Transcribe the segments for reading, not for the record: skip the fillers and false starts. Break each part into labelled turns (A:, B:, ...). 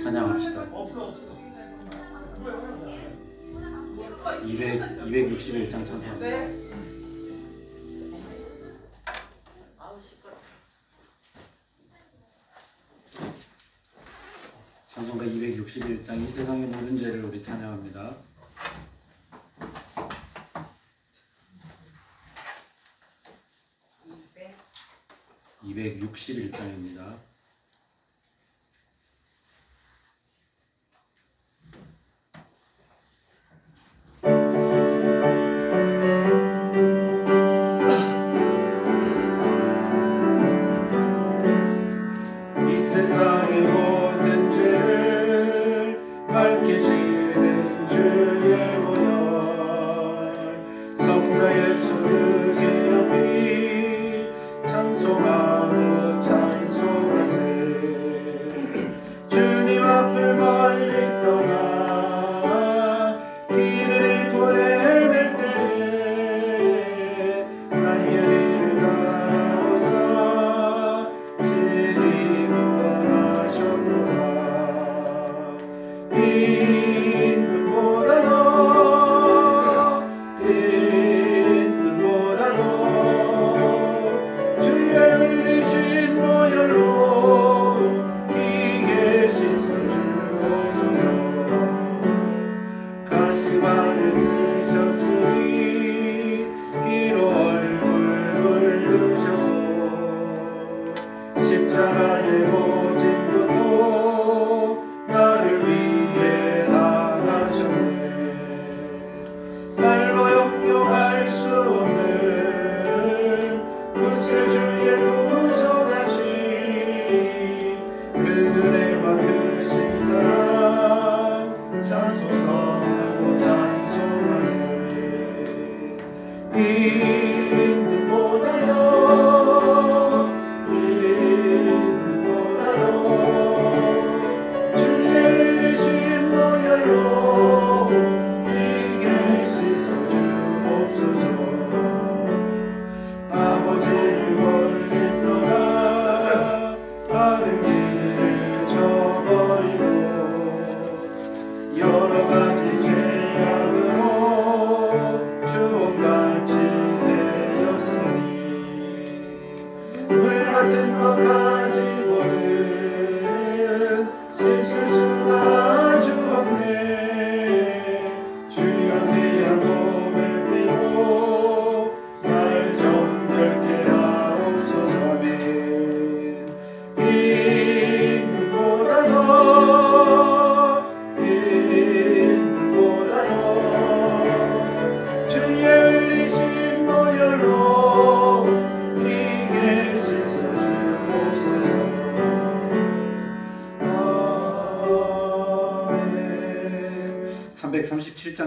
A: 찬양합시다. 261장 찬송합니다. 찬송가 261장 이 세상의 모든 죄를 우리 찬양합니다. 261장입니다.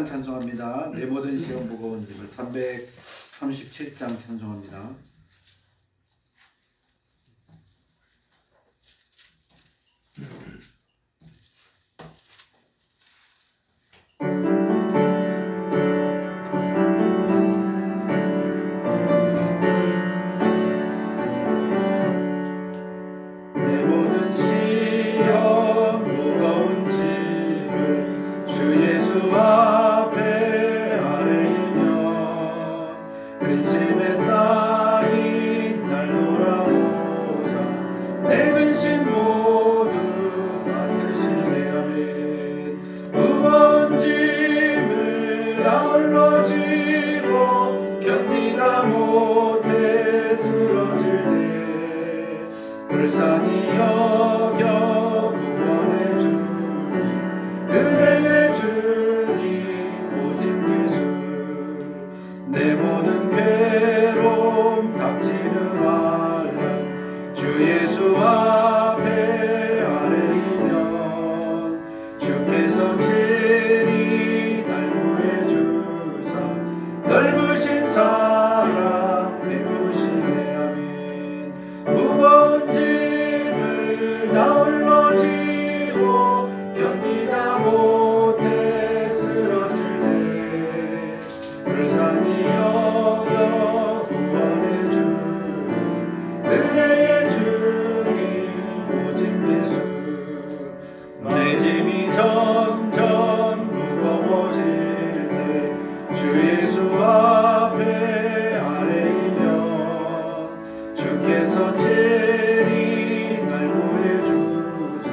A: 찬송합니다. 내 모든 시험 무거운 짐을 337장 찬송합니다. 불쌍히 여겨 구원해 주는 은혜의 주 주께서 체리 날 구해주사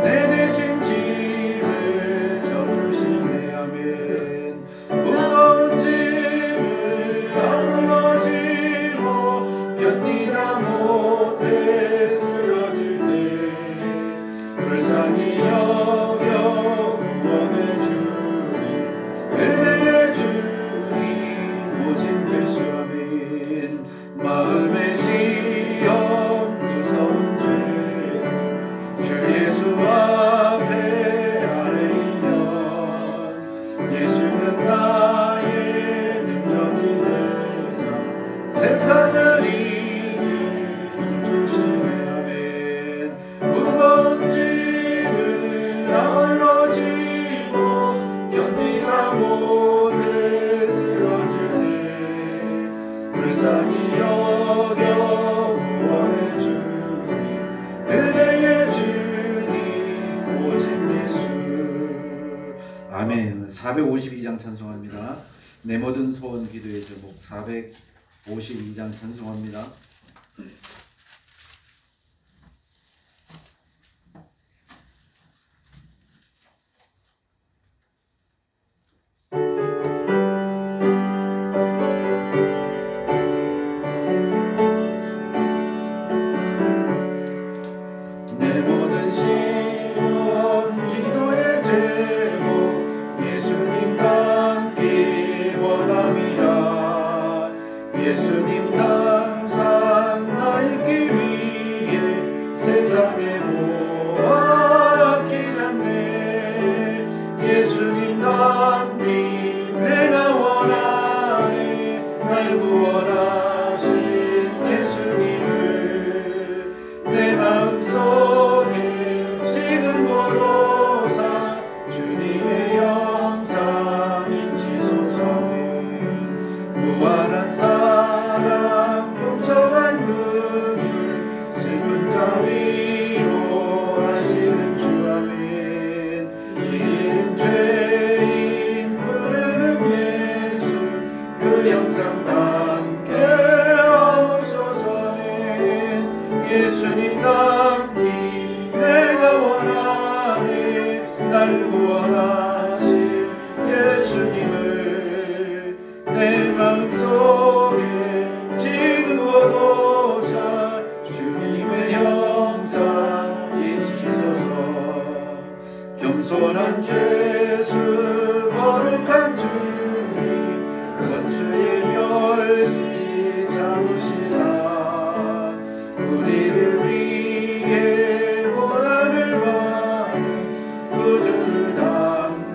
A: 내 대신 짐을 져주시네. 아멘. 무거운 짐을 나눠지고 견디다 못해 쓰러질 때 불쌍히 여겨 구원해 주니 은혜의 주님 오직 예수. 아멘. 마음의 시험 무서운 죄 주 예수 앞에 아뢰이면 예수는 나의 능력이 되사 세상을 이길 힘주시네. 아멘. 무거운 짐을 나홀로 지고 견디다 못해 쓰러질 때 불쌍히 여겨 구원해 주니 은혜의 주님 오직 예수. 아멘. 452장 찬송합니다. 내 모든 소원 기도의 제목 452장 찬송합니다. 내 모든 시원 기도의 제목 예수님 닮기 원함이라. 예수님 항상 나 있기 위해 세상에 모아 끼잖네. 예수님 닮기 내가 원하네. 날 구원하신 예수님을 내 마음속에 지금 고로사 주님의 영상 인치소서는 무한한 사랑 풍성한 그늘 슬픈 자 위로 하시는 주. 아멘. 이긴 죄인 부르는 예수 그 영상 담게 하옵소서는 예수님 닮기 내가 원하네. 날 구원하신 예수님을 내 마음속에 지금 거두사 주님의 형상 인치소서. 겸손한 예수 거룩한 주님 원수의 멸시 잡으시사 우리를 위해 고난을 받은 구주를 담게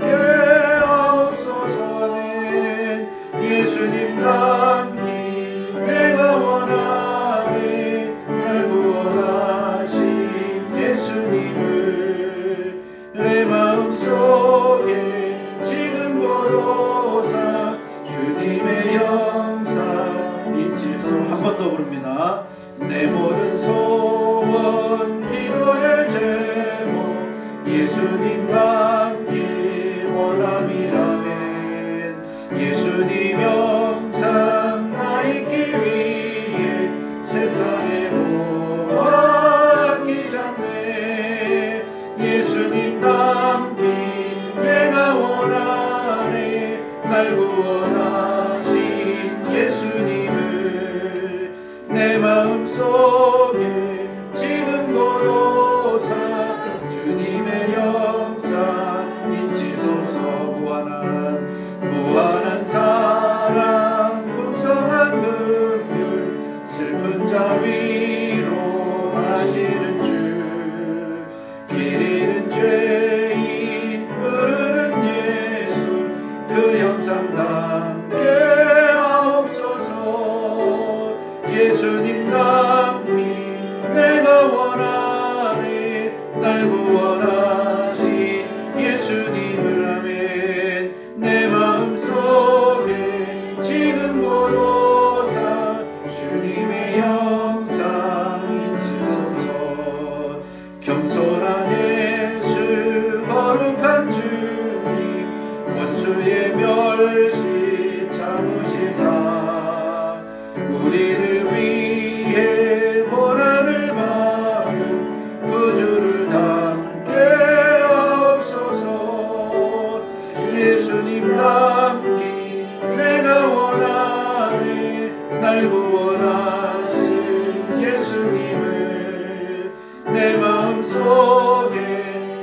A: 하나님을 내 마음속에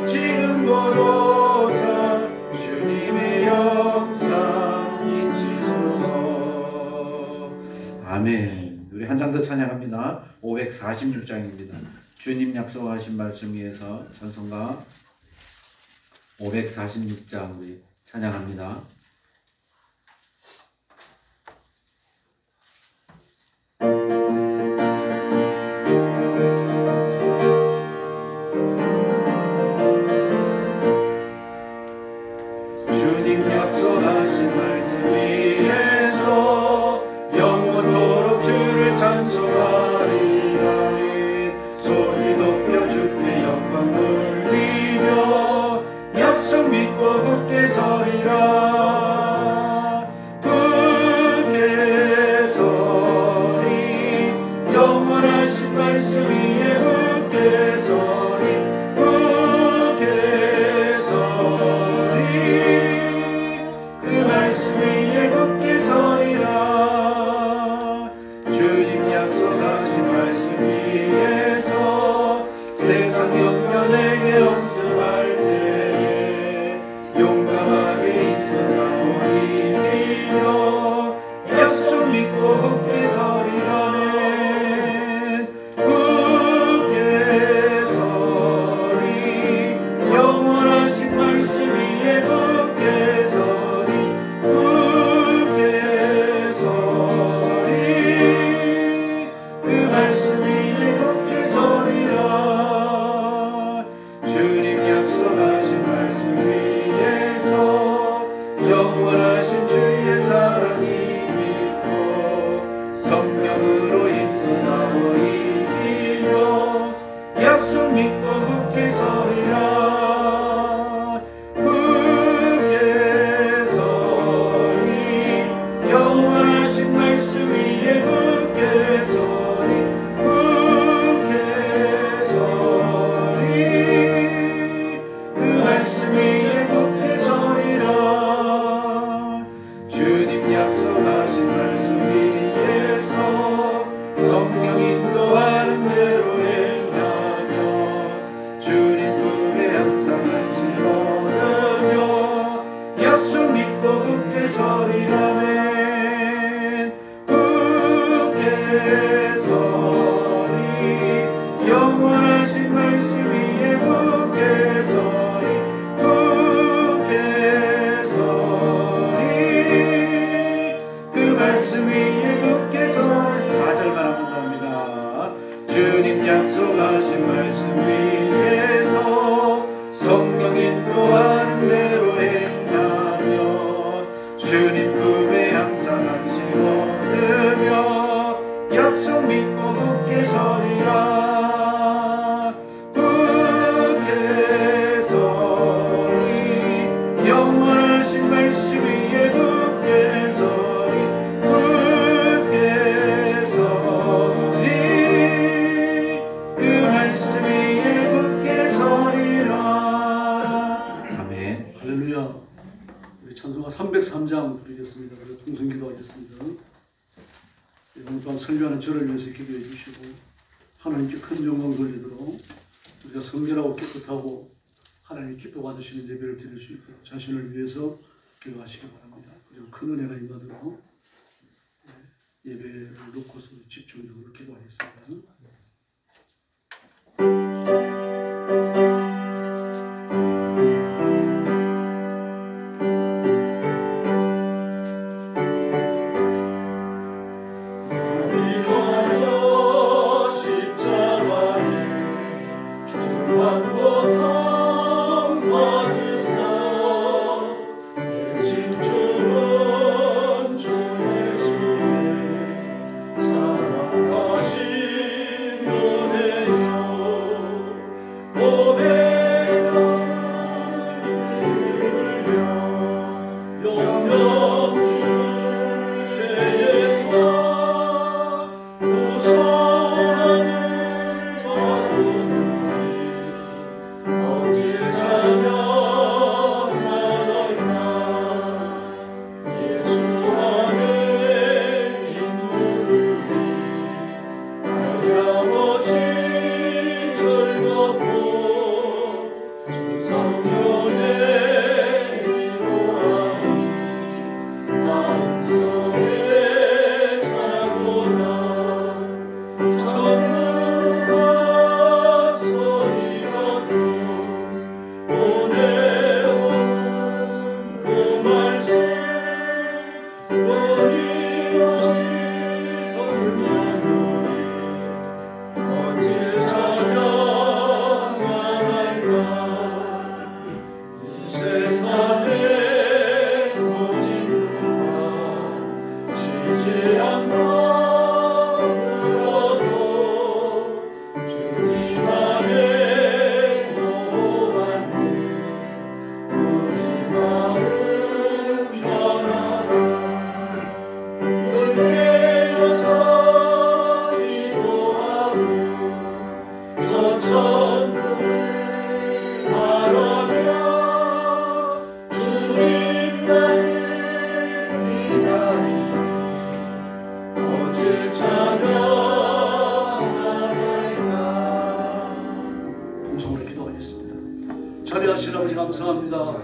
A: 지금 보로서 주님의 영상 인치소서. 아멘. 우리 한 장 더 찬양합니다. 546장입니다. 주님 약속하신 말씀 위에서 찬송가 546장 우리 찬양합니다. 주님 약속하신 말씀 위에서 영원토록 주를 찬송하리라. 소리 높여 주께 영광 돌리며 약속 믿고 굳게 서리라. 굳게 서리 영원하신 말씀 위에 굳게 서리 굳게 서리 그 말씀 위에 굳게 서리라. 주님 약속하신 말씀 위에서 세상 영년에게 엄습할 때에 용감하게 힘써 싸워 이기며 약속 믿고 굳게 서리라네. 굳게 서리 영원하신 말씀 위에 굳게 서리 굳게 서리 그 말씀 위에 굳게 서리라. 주님 약속하신 말씀 위에서 영원하신 주의 사랑이 믿고 성령으로 힘써 싸워 이기며 약속 믿고 굳게 서리라. 굳게 서리 영원하신 말씀 위에 굳게 서리 굳게 서리 그 말씀 위에 굳게 서리라. 주님 약속하신 말씀 위에서 성령 인도하는 대로 행하며 주님 품에 항상 안식 얻으며 약속 믿고 굳게 서리라멘. 굳게 서리 영원하신 말씀 위에 굳게 서리 굳게 서리 그 말씀 위에 굳게 서리. 4절만 한번 더 합니다. 주님 약속하신 말씀 위에서 성령 인도하는 대로 행하며 주님 품에 항상 안식 얻으며 약속 믿고 굳게 서리라. 굳게 서리 영원하신 말씀 위에 굳게 서리 굳게 서리 그 말씀 위에 굳게 서리라. 아멘.
B: 할렐루야. 우리 찬송가 303장 드리겠습니다. 그리고 통성기도 하겠습니다. 이번 또한 설교하는 저를 위해서 기도해 주시고 하나님께 큰 영광 돌리도록 우리가 성결하고 깨끗하고 하나님 기뻐 받으시는 예배를 드릴 수 있도록 자신을 위해서 기도하시기 바랍니다. 그리고 큰 은혜가 임하도록 예배를 놓고서 집중적으로 기도하겠습니다.
C: 사랑하신
B: 자비하신 아버지 감사합니다.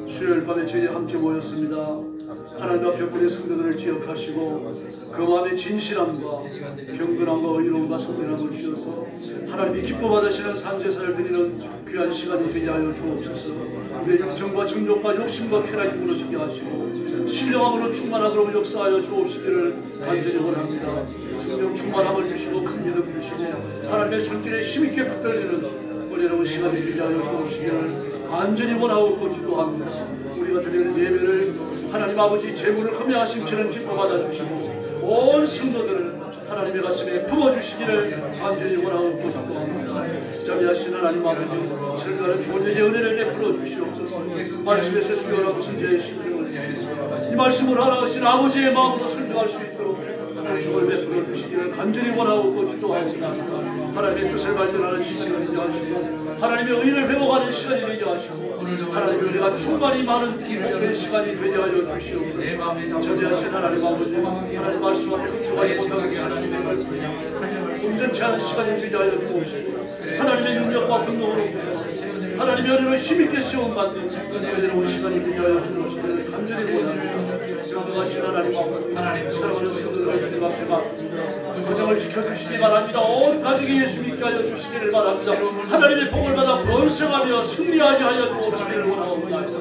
B: 수요일 밤에 저희들이 함께 모였습니다. 하나님 앞에 우리 성도들을 기억하시고 그 마음의 진실함과 경건함과 의로움과 성실함을 주셔서 하나님이 기뻐 받으시는 산제사를 드리는 귀한 시간이 되게 하여 주옵소서. 우리의 육정과 정욕과 욕심과 쾌락이 무너지게 하시고 신령함으로 충만하도록 역사하여 주옵시기를 간절히 원합니다. 성령 충만함을 주시고 큰 믿음 주시고 하나님의 손길에 힘있게 붙들리는 여러분 시간이 되게 하여 주옵시기를 간절히 원하고 기도합니다. 우리가 드리는 예배를 하나님 아버지 재물을 흠양하심처럼 기뻐 받아주시고 온 성도들을 하나님의 가슴에 품어주시기를 간절히 원하고 기도합니다. 자비하신 하나님 아버지 설교하는 좋은 예의 은혜를 베풀어 주시옵소서. 말씀에서 뛰어난 선지자의 심령을 이 말씀을 하나하신 아버지의 마음으로 설교할 수 있도록 축을 베풀어 주시기를 간절히 원하고 기도합니다. 하나님의 뜻을 발견하는 시간이 되게 하시고 하나님의 의를 회복하는 시간이 되게 하시고 하나님의 은혜가 충만히 많은 기록된 시간이 되게 하여 주시옵소서. 전지하신 하나님 아버지 하나님 말씀 앞에 흡족하지 못하는 시간이 온전치 않은 시간이 되게 하여 주옵시고 하나님의 능력과 분노로 하나님의 은혜로 힘있게 시험받는 은혜로운 시간이 되게 하여 주옵시기를 간절히 원합니다. 영광하신 하나님 아버지 사랑하는 성도들을 주님 앞에 맡깁니다. 가정을 지켜주시기 바랍니다. 온 가족이 예수 믿게 하여 주시기를 바랍니다. 하나님의 복을 받아 번성하며 승리하게 하여 주옵시기를 원합니다.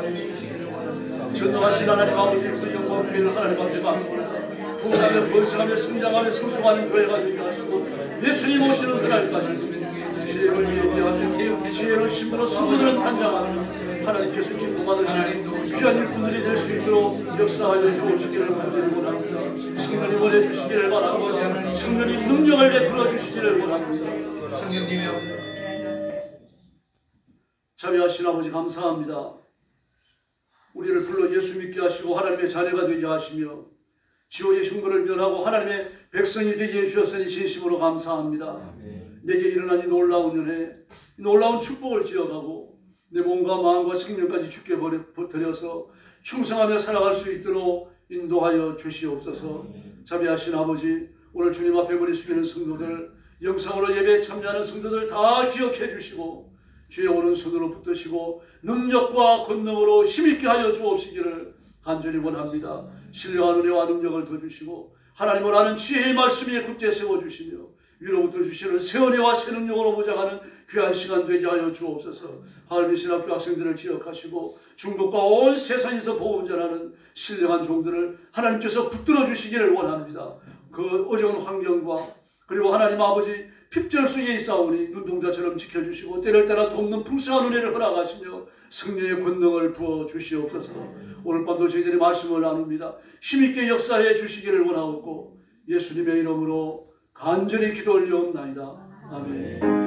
B: 전능하신 하나님 아버지 그 영광 교회를 하나님 앞에 맡깁니다. 부흥하며 번성하며 성장하며 성숙하는 교회가 되게 하시고 예수님 오시는 그날까지 지혜를 예비하며 지혜로 신부로 성도들은 단장하며 하나님께서 기쁨 받으시는 귀한 일꾼들이 될 수 있도록 역사하여 주옵시기를 간절히 원합니다. 성령이 원해 주시기를 바랍니다. 성령이 능력을 베풀어 주시기를 원합니다.
C: 성령님이여
B: 자비하신 아버지 감사합니다. 우리를 불러 예수 믿게 하시고 하나님의 자녀가 되게 하시며 지옥의 형벌을 면하고 하나님의 백성이 되게 해주셨으니 진심으로 감사합니다. 내게 일어난 이 놀라운 은혜, 이 놀라운 축복을 기억하고 내 몸과 마음과 생명까지 주께 드려서 충성하며 살아갈 수 있도록 인도하여 주시옵소서. 자비하신 아버지 오늘 주님 앞에 머리 숙이는 성도들 영상으로 예배에 참여하는 성도들 다 기억해 주시고 주의 오른손으로 붙드시고 능력과 권능으로 힘있게 하여 주옵시기를 간절히 원합니다. 신령한 은혜와 능력을 더 주시고 하나님을 아는 지혜의 말씀에 굳게 세워주시며 위로부터 주시는 새 은혜와 새 능력으로 무장하는 귀한 시간 되게 하여 주옵소서. 하을미신학교 학생들을 기억하시고 중국과 온 세상에서 복음 전하는 신령한 종들을 하나님께서 붙들어 주시기를 원합니다. 그 어려운 환경과 그리고 하나님 아버지 핍절 속에 있사오니 눈동자처럼 지켜주시고 때를 따라 돕는 풍성한 은혜를 허락하시며 승리의 권능을 부어 주시옵소서. 오늘 밤도 저희들이 말씀을 나눕니다. 힘있게 역사해 주시기를 원하옵고 예수님의 이름으로 간절히 기도 올려옵나이다. 아멘.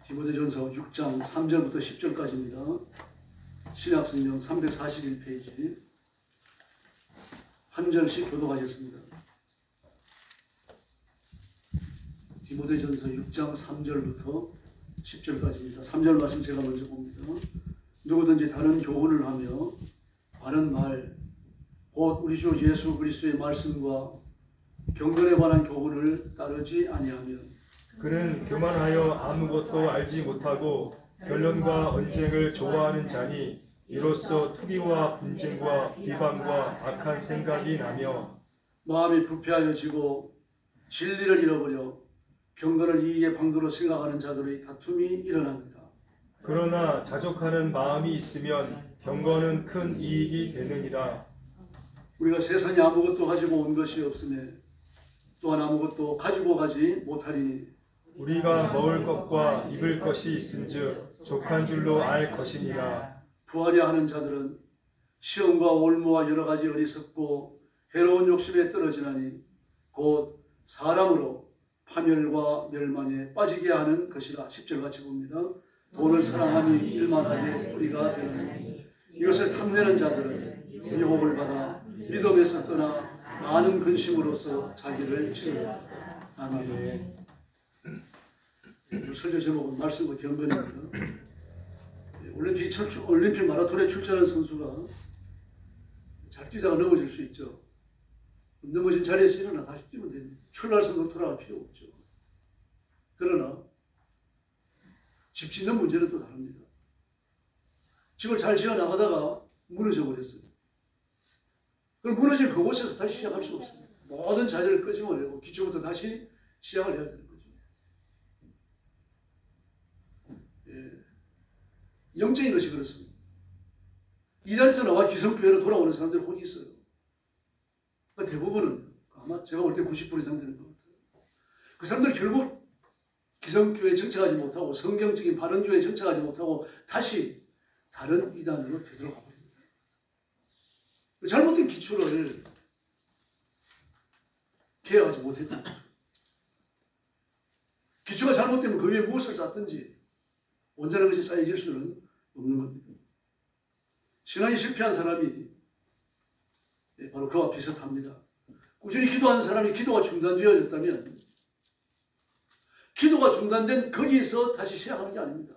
B: 디모데전서 6장 3절부터 10절까지입니다. 신약성경 341페이지 한 절씩 교독하겠습니다. 디모데전서 6장 3절부터 10절까지입니다. 3절 말씀 제가 먼저 봅니다. 누구든지 다른 교훈을 하며 바른 말, 곧 우리 주 예수 그리스도의 말씀과 경건에 관한 교훈을 따르지 아니하면
D: 그는 교만하여 아무것도 알지 못하고 변론과 언쟁을 좋아하는 자니 이로써 투기와 분쟁과 비방과 악한 생각이 나며
B: 마음이 부패하여지고 진리를 잃어버려 경건을 이익의 방도로 생각하는 자들의 다툼이 일어납니다.
D: 그러나 자족하는 마음이 있으면 경건은 큰 이익이 되느니라.
B: 우리가 세상에 아무것도 가지고 온 것이 없으며 또한 아무것도 가지고 가지 못하리니
D: 우리가 먹을 것과 입을 것이 있은즉 족한 줄로 알 것이니라.
B: 부하려 하는 자들은 시험과 올무와 여러 가지 어리석고 해로운 욕심에 떨어지나니 곧 사람으로 파멸과 멸망에 빠지게 하는 것이라. 10절 같이 봅니다. 돈을 사랑함이 일만하게 뿌리가 되나니 이것을 탐내는 자들은 유혹을 받아 믿음에서 떠나 많은 근심으로써 자기를 치르다. 아멘. 설교 제목은 말씀과 경건입니다. 올림픽 마라톤에 출전한 선수가 잘 뛰다가 넘어질 수 있죠. 넘어진 자리에서 일어나 다시 뛰면 됩니다. 출발 선으로 돌아갈 필요 없죠. 그러나 집 짓는 문제는 또 다릅니다. 집을 잘 지어 나가다가 무너져 버렸어요. 그럼 무너진 그곳에서 다시 시작할 수 없습니다. 모든 자재를 끄집어내고 기초부터 다시 시작을 해야 되는 거죠. 예. 영적인 것이 그렇습니다. 이단에서 나와 기성교회로 돌아오는 사람들이 혹 있어요. 대부분은 아마 제가 볼 때 90% 이상 되는 것 같아요. 그 사람들이 결국 기성교회에 정착하지 못하고 성경적인 바른교회에 정착하지 못하고 다시 다른 이단으로 되돌아가 버립니다. 잘못된 기초를 개혁하지 못했던 거죠. 기초가 잘못되면 그 위에 무엇을 쌓든지 온전한 것이 쌓여질 수는 없는 겁니다. 신앙이 실패한 사람이 바로 그와 비슷합니다. 꾸준히 기도하는 사람이 기도가 중단되어졌다면 기도가 중단된 거기에서 다시 시작하는 게 아닙니다.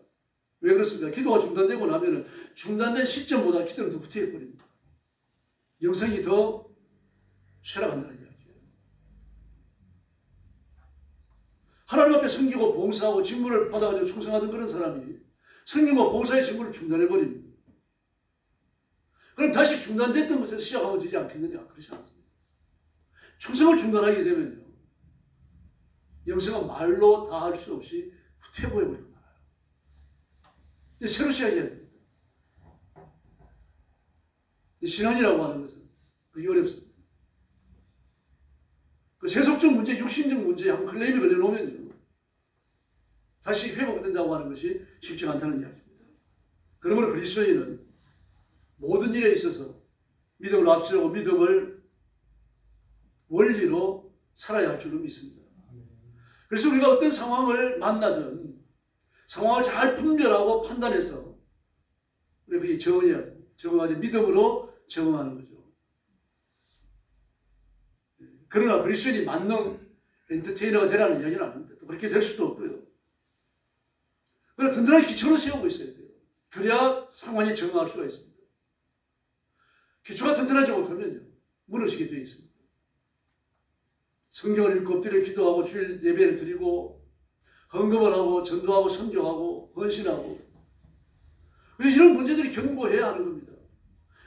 B: 왜 그렇습니까? 기도가 중단되고 나면 중단된 시점보다 기도는 더 후퇴해버립니다. 영성이 더 쇠락한다는 이야기예요. 하나님 앞에 섬기고 봉사하고 직무를 받아가지고 충성하던 그런 사람이 성경과 봉사의 직무를 중단해버립니다. 그럼 다시 중단됐던 것에서 시작하면 되지 않겠느냐? 그렇지 않습니다. 충성을 중단하게 되면요, 영성은 말로 다 할 수 없이 후퇴해버리고 말아요. 이제 새로 시작해야 됩니다. 신앙이라고 하는 것은 그게 어렵습니다. 그 세속적 문제, 육신적 문제에 한번 클레임이 걸려놓으면요, 다시 회복된다고 하는 것이 쉽지 않다는 이야기입니다. 그러므로 그리스도인은 모든 일에 있어서 믿음을 앞세우고 믿음을 원리로 살아야 할 줄로 믿습니다. 그래서 우리가 어떤 상황을 만나든 상황을 잘 분별하고 판단해서 우리가 그게 적응하지 믿음으로 적응하는 거죠. 그러나 그리스도인이 만능 엔터테이너가 되라는 이야기는 아닙니다. 또 그렇게 될 수도 없고요. 그러나 든든한 기초를 세우고 있어야 돼요. 그래야 상황에 적응할 수가 있습니다. 기초가 튼튼하지 못하면요, 무너지게 되어 있습니다. 성경을 읽고 엎드려 기도하고 주일 예배를 드리고 헌금을 하고 전도하고 선교하고 헌신하고, 그래서 이런 문제들이 견고해야 하는 겁니다.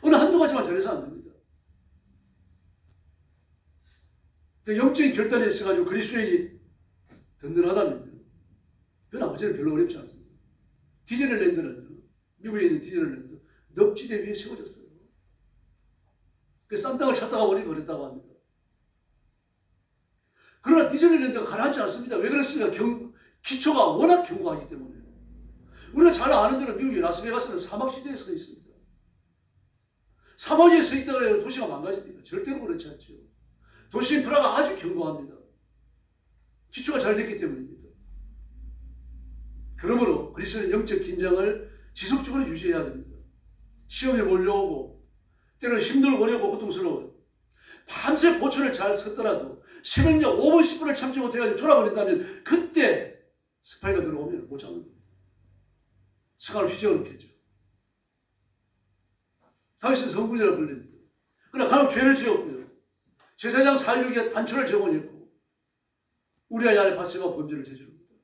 B: 어느 한두 가지만 잘해서 안 됩니다. 영적인 결단이 있어가지고 그리스도인이 든든하다면 그건 아버지는 별로 어렵지 않습니다. 디즈니랜드는, 미국에 있는 디즈니랜드 늪지대 위에 세워졌어요. 그 싼 땅을 찾다가 보니 그랬다고 합니다. 그러나 디즈니랜드가 가라앉지 않습니다. 왜 그렇습니까? 기초가 워낙 견고하기 때문에. 우리가 잘 아는 대로 미국의 라스베가스는 사막지대에 서 있습니다. 사막에 서 있다고 해서 도시가 망가집니다. 절대로 그렇지 않죠. 도시 인프라가 아주 견고합니다. 기초가 잘 됐기 때문입니다. 그러므로 그리스도의 영적 긴장을 지속적으로 유지해야 됩니다. 시험이 몰려오고 때로는 힘들고 어렵고 고통스러워요. 밤새 보초를 잘 섰더라도 새벽녘 5분 10분을 참지 못해가지고 졸아버린다면 그때 스파이가 들어오면 못 잡는 겁니다. 스카를 휘저어놓겠죠. 다윗은 성군이라 불립니다. 그러나 간혹 죄를 지었고요, 제사장 살육에 단초를 제공했고 우리아이 아내 바세바가 범죄를 저지릅니다.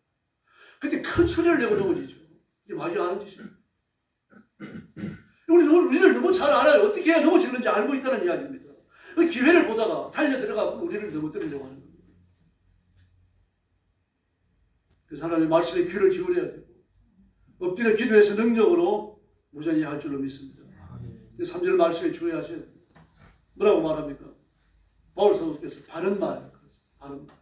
B: 그때 큰 소리를 내고 넘어지죠. 이게 마귀가 하는 짓입니다. 우리를 너무 잘 알아요. 어떻게 해야 넘어지는지 알고 있다는 이야기입니다. 그 기회를 보다가 달려 들어가 우리를 넘어뜨리려고 하는 겁니다. 그 사람이 말씀에 귀를 기울여야 되고 엎드려 기도해서 능력으로 무장히 할 줄로 믿습니다. 3절 말씀에 주의하셔야 됩니다. 뭐라고 말합니까? 바울 사도께서 바른 말, 바른 말.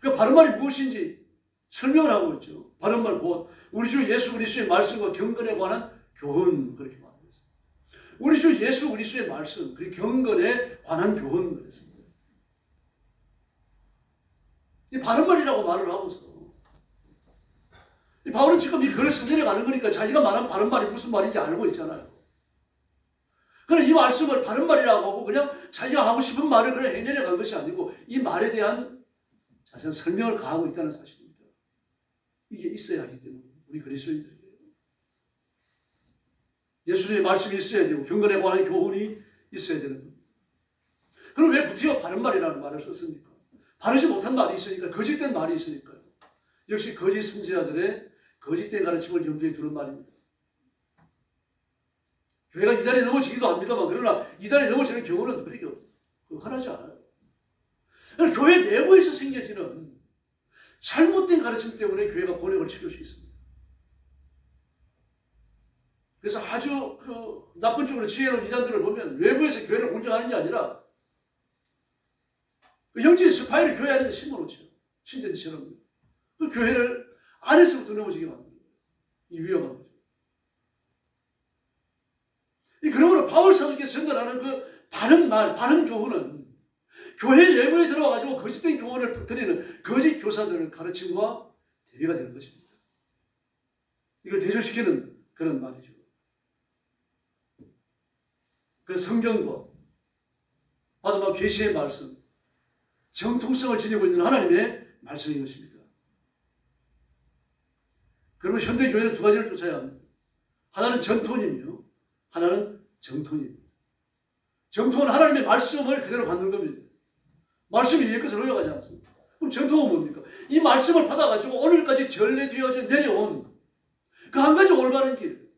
B: 그 바른 말이 무엇인지 설명을 하고 있죠. 바른말 곧 우리 주 예수 그리스도의 말씀과 경건에 관한 교훈, 그렇게 말하고 있습니다. 우리 주 예수 그리스도의 말씀, 그리고 경건에 관한 교훈 그랬습니다. 이 바른말이라고 말을 하고서 이 바울은 지금 이 글을 써내려가는 거니까 자기가 말한 바른말이 무슨 말인지 알고 있잖아요. 그럼 이 말씀을 바른말이라고 하고 그냥 자기가 하고 싶은 말을 그냥 해내려간 것이 아니고 이 말에 대한 자세한 설명을 가하고 있다는 사실입니다. 이게 있어야 하기 때문에 우리 그리스도인들에게 예수님의 말씀이 있어야 되고 경건에 관한 교훈이 있어야 되는 겁니다. 그럼 왜 구태여 바른말이라는 말을 썼습니까? 바르지 못한 말이 있으니까, 거짓된 말이 있으니까요. 역시 거짓 선지자들의 거짓된 가르침을 염두에 두는 말입니다. 교회가 이단에 넘어지기도 합니다만, 그러나 이단에 넘어지는 경우는 그렇게 흔하지 않아요. 교회 내부에서 생겨지는 잘못된 가르침 때문에 교회가 고뇌를 치를 수 있습니다. 그래서 아주 나쁜 쪽으로 지혜로운 이단들을 보면 외부에서 교회를 공격하는 게 아니라 영적인 스파이를 교회 안에서 심어놓죠. 신전처럼. 그 교회를 안에서부터 넘어지게 만듭니다. 이 위험한 거죠. 그러므로 바울 사도께서 전달하는 그 바른 말, 바른 교훈은 교회 내부에 들어와가지고 거짓된 교훈을 드리는 거짓 교사들의 가르침과 대비가 되는 것입니다. 이걸 대조시키는 그런 말이죠. 그 성경과 마지막 계시의 말씀, 정통성을 지니고 있는 하나님의 말씀인 것입니다. 그러면 현대 교회는 두 가지를 쫓아야 합니다. 하나는 전통이며 하나는 정통입니다. 정통은 하나님의 말씀을 그대로 받는 겁니다. 말씀이 위에 것을 흘러가지 않습니다. 그럼 정통은 뭡니까? 이 말씀을 받아가지고 오늘까지 전래되어져 내려온 그 한 가지 올바른 길,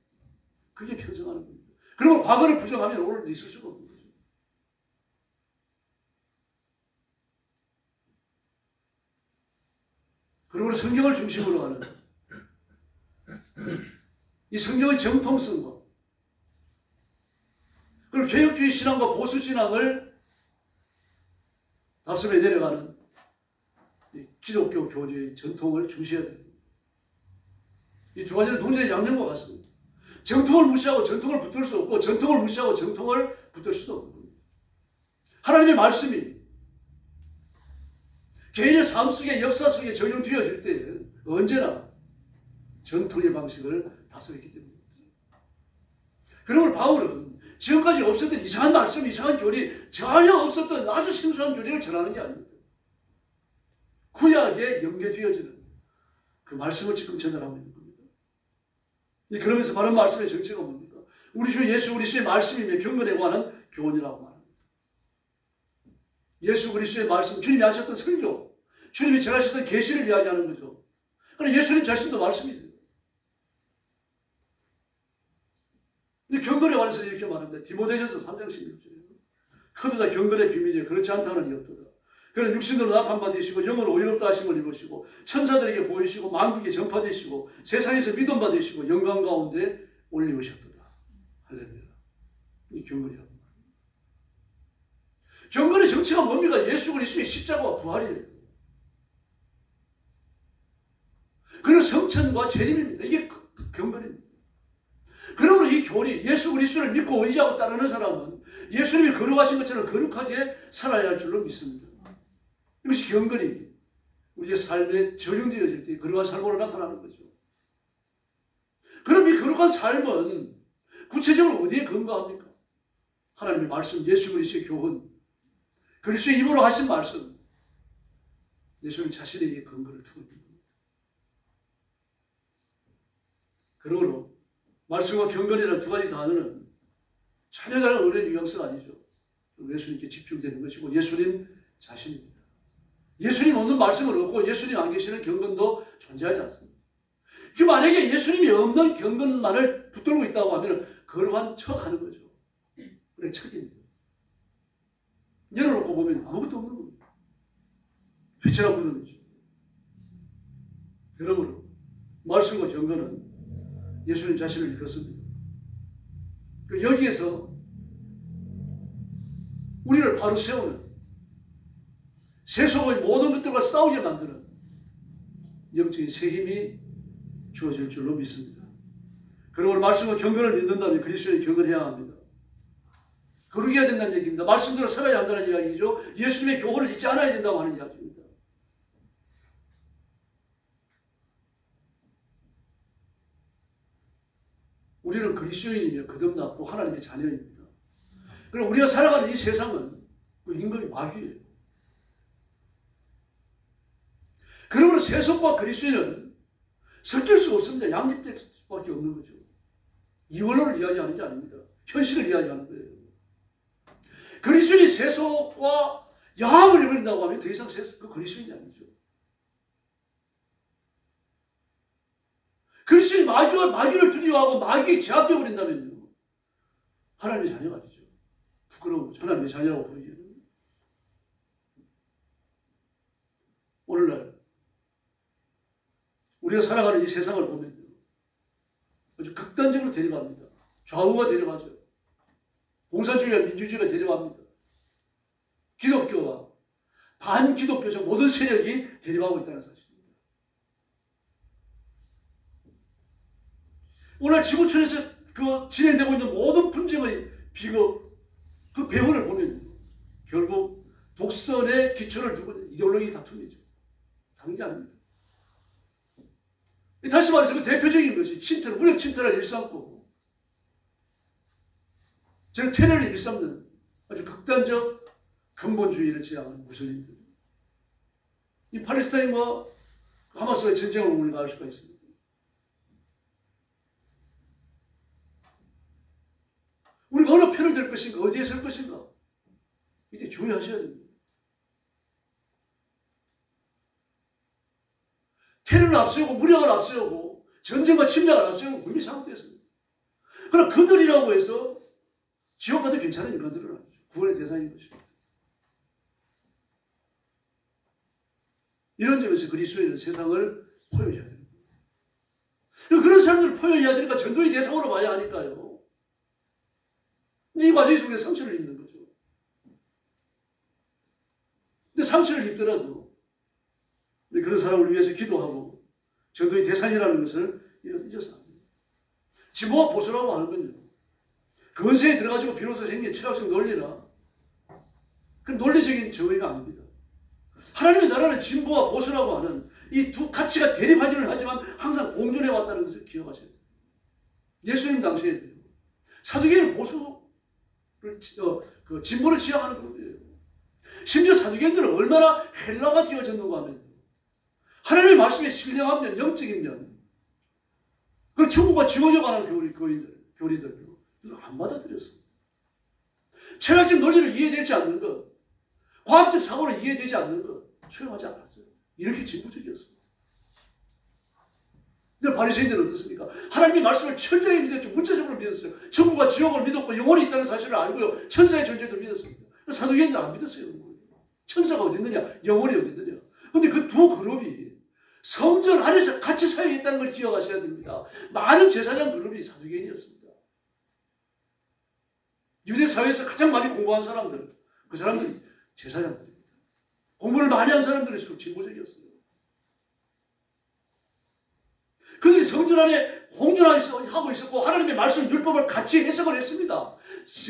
B: 그게 편성하는 겁니다. 그리고 과거를 부정하면 오늘도 있을 수가 없는 거죠. 그리고 성경을 중심으로 하는 이 성경의 정통성과 그리고 개혁주의 신앙과 보수 신앙을 답습해 내려가는 기독교 교리의 전통을 중시해야 됩니다. 이 두 가지는 동전의 양면과 같습니다. 정통을 무시하고 전통을 붙들 수 없고 전통을 무시하고 정통을 붙들 수도 없는 겁니다. 하나님의 말씀이 개인의 삶 속에 역사 속에 적용되어질 때 언제나 전통의 방식을 다스렸기 때문입니다. 그러므로 바울은 지금까지 없었던 이상한 말씀, 이상한 교리, 전혀 없었던 아주 생소한 교리를 전하는 게 아닙니다. 구약에 연계되어지는 그 말씀을 지금 전달하고 있는 겁니다. 그러면서 바른 말씀의 정체가 뭡니까? 우리 주 예수 그리스도의 말씀이며 경건에 관한 교훈이라고 말합니다. 예수 그리스도의 말씀, 주님이 하셨던 설교, 주님이 전하셨던 계시를 이야기하는 거죠. 그러나 예수님 자신도 말씀이세요. 근데 경건에 관해서 이렇게 말합니다. 디모데전서 3장 16절에 그도 경건의 비밀이에요. 그렇지 않다는 이 없도다. 그는 육신으로 나타받으시고 영으로 어이롭다 하심을 입으시고 천사들에게 보이시고 만국에 전파되시고 세상에서 믿음 받으시고 영광 가운데 올리우셨도다. 할렐루야. 이 경건이라고 말합니다. 경건의 정체가 뭡니까? 예수 그리스도의 십자가와 부활이에요. 그는 성천과 재림입니다. 이게 경건입니다. 그러므로 이 교리, 예수 그리스도를 믿고 의지하고 따르는 사람은 예수님이 거룩하신 것처럼 거룩하게 살아야 할 줄로 믿습니다. 이것이 경건이 우리의 삶에 적용되어질 때 거룩한 삶으로 나타나는 거죠. 그럼 이 거룩한 삶은 구체적으로 어디에 근거합니까? 하나님의 말씀, 예수 그리스도의 교훈, 그리스도의 입으로 하신 말씀, 예수님 자신에게 근거를 두고 있는 겁니다. 그러므로 말씀과 경건이라는 두 가지 단어는 전혀 다른 어려운 뉘앙스가 아니죠. 예수님께 집중되는 것이고 예수님 자신입니다. 예수님 없는 말씀을 얻고 예수님 안 계시는 경건도 존재하지 않습니다. 그 만약에 예수님이 없는 경건만을 붙들고 있다고 하면 거룩한 척하는 거죠. 그래 척입니다. 열어놓고 보면 아무것도 없는 겁니다. 휘철한 부분이죠. 그러므로 말씀과 경건은 예수님 자신을 일컫습니다. 여기에서 우리를 바로 세우는 세속의 모든 것들과 싸우게 만드는 영적인 새 힘이 주어질 줄로 믿습니다. 그리고 오늘 말씀과 경건을 믿는다면 그리스도의 경건해야 합니다. 거룩해야 된다는 얘기입니다. 말씀대로 살아야 한다는 이야기죠. 예수님의 교훈을 잊지 않아야 된다고 하는 이야기입니다. 우리는 그리스도인이며 거듭났고 하나님의 자녀입니다. 그리고 우리가 살아가는 이 세상은 그 임금이 마귀예요. 그러므로 세속과 그리스도인은 섞일 수가 없습니다. 양립될 수밖에 없는 거죠. 이원론을 이야기하는 게 아닙니다. 현실을 이야기하는 거예요. 그리스도인이 세속과 야합을 해버린다고 하면 더 이상 그 그리스도인이 아니죠. 그리스도인이 마귀를 두려워하고 마귀에 제압되어 버린다면요, 하나님의 자녀가 아니죠. 부끄러운 거죠. 하나님의 자녀라고 부르기에는. 오늘날 우리가 살아가는 이 세상을 보면요, 아주 극단적으로 데려갑니다. 좌우가 데려가죠. 공산주의와 민주주의가 데려갑니다. 기독교와 반기독교적 모든 세력이 데려가고 있다는 사실입니다. 오늘 지구촌에서 진행되고 있는 모든 분쟁의 비극, 그 배후를 보면 결국 독선의 기초를 두고 이데올로기 다툼이죠. 다른 게 아닙니다. 다시 말해서 그 대표적인 것이 무력 침탈을 일삼고 저는 테러를 일삼는 아주 극단적 근본주의를 지향하는 무슬림들. 이 팔레스타인과 하마스의 전쟁을 우리가 알 수가 있습니다. 우리가 어느 편을 들 것인가, 어디에 설 것인가, 이때 주의하셔야 됩니다. 테러를 앞세우고 무력을 앞세우고 전쟁과 침략을 앞세우고 분명히 잘못됐습니다. 그러나 그들이라고 해서 지옥 가도 괜찮은 인간들은 아니죠. 구원의 대상인 것입니다. 이런 점에서 그리스도인은 세상을 포용해야 됩니다. 그런 사람들을 포용해야 되니까 전도의 대상으로 봐야 하니까요. 이 과정 속에 상처를 입는 거죠. 근데 상처를 입더라도 그런 사람을 위해서 기도하고 전도의 대상이라는 것을 잊어서 안 됩니다. 진보와 보수라고 하는 건요, 근세에 들어가지고 비로소 생긴 철학적 논리라 그 논리적인 정의가 아닙니다. 하나님의 나라는 진보와 보수라고 하는 이 두 가치가 대립하지는 하지만 항상 공존해 왔다는 것을 기억하셔야 돼요. 예수님 당시에 사두개인은 진보를 지향하는 그룹이에요. 심지어 사두개인들은 얼마나 헬라가 되어졌는가 하면 하나님의 말씀에 신령한 면, 영적인 면, 그 천국과 지옥에 관한 교리들을 안 받아들였습니다. 철학적 논리를 이해되지 않는 것, 과학적 사고로 이해되지 않는 것, 수용하지 않았어요. 이렇게 진보적이었습니다. 근데 바리새인들은 어떻습니까? 하나님의 말씀을 철저히 믿었죠. 문자적으로 믿었어요. 천국과 지옥을 믿었고 영혼이 있다는 사실을 알고요. 천사의 존재도 믿었습니다. 사두개인들은 안 믿었어요. 천사가 어디 있느냐? 영혼이 어디 있느냐? 근데 그 두 그룹이 성전 안에서 같이 사용했다는 걸 기억하셔야 됩니다. 많은 제사장 그룹이 사두개인이었습니다. 유대 사회에서 가장 많이 공부한 사람들, 그 사람들이 제사장들입니다. 공부를 많이 한 사람들이 진보적이었어요. 그들이 성전 안에 공존하고 있었고 하나님의 말씀 율법을 같이 해석을 했습니다.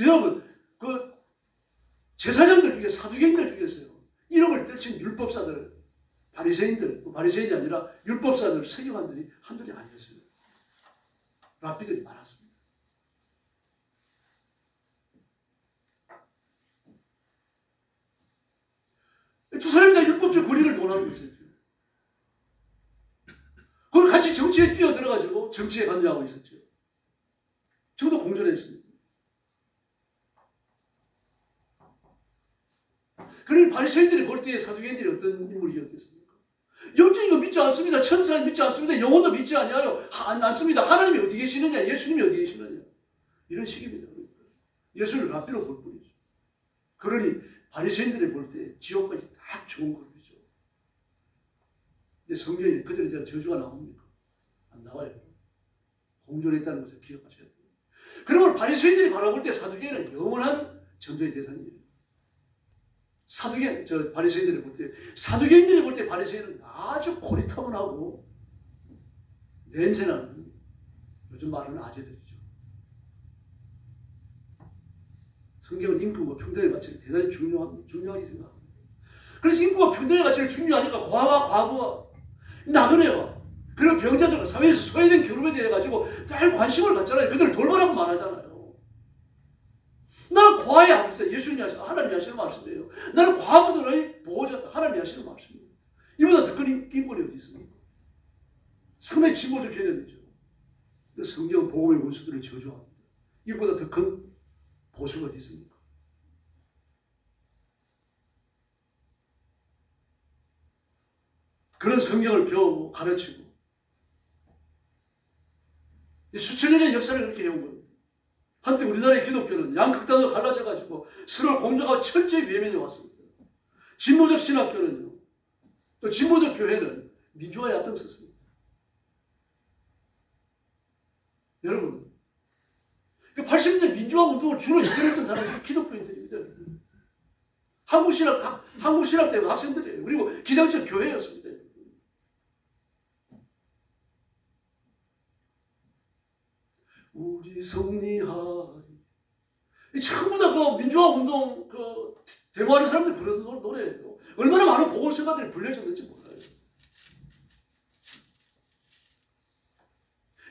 B: 여러분, 그 제사장들 중에 사두개인들 중에서요, 이름을 떨친 율법사들, 바리새인이 아니라 율법사들, 서기관들이 한둘이 아니었어요. 랍비들이 많았습니다. 두 사람이 다 율법적 권리를 논하는 것이죠. 그걸 같이 정치에 뛰어들어가지고 정치에 관여하고 있었죠. 저도 공존했습니다. 그런 바리새인들이 볼 때에 사두개인들이 어떤 인물이었겠습니까? 영적인 거 믿지 않습니다. 천사를 믿지 않습니다. 영혼도 믿지 않습니다. 하나님이 어디 계시느냐? 예수님이 어디 계시느냐? 이런 식입니다. 예수를 랍비로 볼 뿐이죠. 그러니 바리새인들이 볼 때 지옥까지 딱 좋은 그룹이죠. 근데 성경에 그들에 대한 저주가 나옵니까? 안 나와요. 공존했다는 것을 기억하셔야 돼요. 그러면 바리새인들이 바라볼 때 사두개인은 영원한 전도의 대상이에요. 바리새인들이 볼 때 바리새인은 아주 고리타분하고 냄새나는 요즘 말하는 아재들이죠. 성경은 인권과 평등의 가치를 대단히 중요하게 생각합니다. 그래서 인권과 평등의 가치를 중요하니까 과와 과부와 나그네와 그런 병자들과 사회에서 소외된 결혼에 대해 가지고 늘 관심을 갖잖아요. 그들을 돌보라고 말하잖아요. 나는 과의 아버지다. 예수님이 하시는 하나님이 하시는 말씀이에요. 나는 과부들의 보호자다. 하나님이 하시는 말씀입니다. 이보다 더 큰 인권이 어디 있습니까? 상당히 진보적 개념이죠. 성경은 복음의 원수들을 저주합니다. 이보다 더 큰 보수가 어디 있습니까? 그런 성경을 배우고 가르치고 수천 년의 역사를 그렇게 해온 겁니다. 한때 우리나라의 기독교는 양극단으로 갈라져가지고 서로 공존하고 철저히 외면해 왔습니다. 진보적 신학교는요, 또 진보적 교회는 민주화에 앞장섰습니다. 여러분, 80년대 민주화 운동을 주로 이끌었던 사람이 기독교인들입니다. 한국신학 대학 학생들이에요. 그리고 기장적 교회였습니다. 우리 승리하리. 전부 다 그 민주화 운동 데모하는 사람들이 부르는 노래예요. 얼마나 많은 보궐선거들이 불려졌는지 몰라요.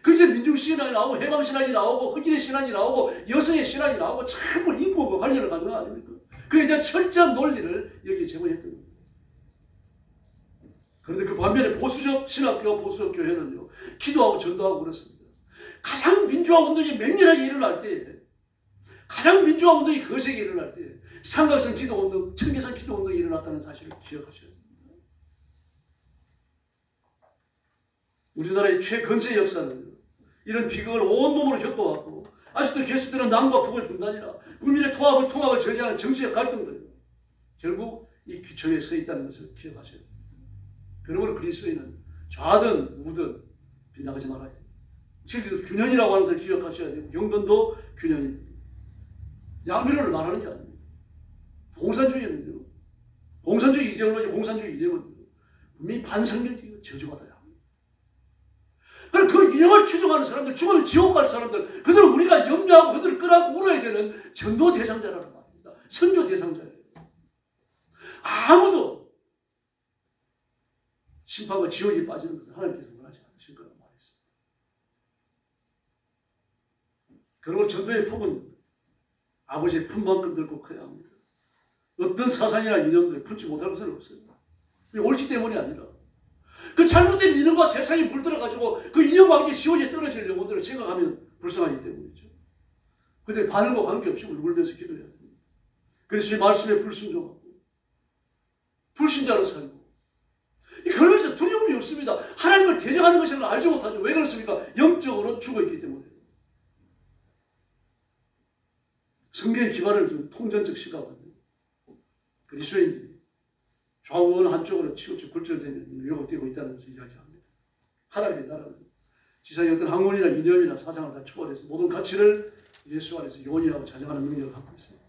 B: 그 이제 민중신앙이 나오고 해방신앙이 나오고 흑인의 신앙이 나오고 여성의 신앙이 나오고 전부 인권과 관련을 갖는 거 아닙니까? 그에 대한 철저한 논리를 여기에 제공했던 겁니다. 그런데 그 반면에 보수적 신학교와 보수적 교회는요, 기도하고 전도하고 그렇습니다. 가장 민주화 운동이 맹렬하게 일어날 때, 가장 민주화 운동이 거세게 일어날 때 삼각선 기도 운동, 청계산 기도 운동이 일어났다는 사실을 기억하셔야 됩니다. 우리나라의 최근세 역사는 이런 비극을 온몸으로 겪어왔고 아직도 계속되는 남과 북의 분단이나 국민의 통합을 저지하는 정치적 갈등들, 결국 이 귀청에 서 있다는 것을 기억하셔야 됩니다. 그러므로 그리스도인은 좌든 우든 빗나가지 말아야 됩니다. 실제로 균형이라고 하는 것을 기억하셔야 되고 경건도 균형입니다. 양면을 말하는 게 아닙니다. 공산주의는요, 공산주의 이데올로기, 공산주의 이념은 분명히 반성경적이고 저주받아야 합니다. 그럼 그 이념을 추종하는 사람들, 죽으면 지옥 갈 사람들, 그들을 우리가 염려하고 그들을 끌어안고 울어야 되는 전도 대상자라는 말입니다. 선교 대상자예요. 아무도 심판과 지옥에 빠지는 것을 하나님께서 원하지 않으실 거라고 말했습니다. 그리고 전도의 품은 아버지의 품만큼 들고 커야 합니다. 어떤 사상이나 이념들 품지 못할 것은 없어요. 그게 옳기 때문이 아니라 그 잘못된 이념과 세상에 물들어가지고 그 이념과 함께 시원히 떨어질 영혼들을 생각하면 불쌍하기 때문이죠. 그런데 반응과 관계없이 울면서 기도해야 됩니다. 그래서 이 말씀에 불순종하고 불신자로 살고 그러면서 두려움이 없습니다. 하나님을 대적하는 것을 알지 못하죠. 왜 그렇습니까? 영적으로 죽어있기 때문에. 성경의 기반을 둔 통전적 시각은 그리스도인들이 좌우 어느 한쪽으로 치우쳐 굴절되는 왜곡되고 있다는 것을 이야기합니다. 하나님의 나라는 지상의 어떤 학문이나 이념이나 사상을 다 초월해서 모든 가치를 예수 안에서 요리하고 자정하는 능력을 갖고 있습니다.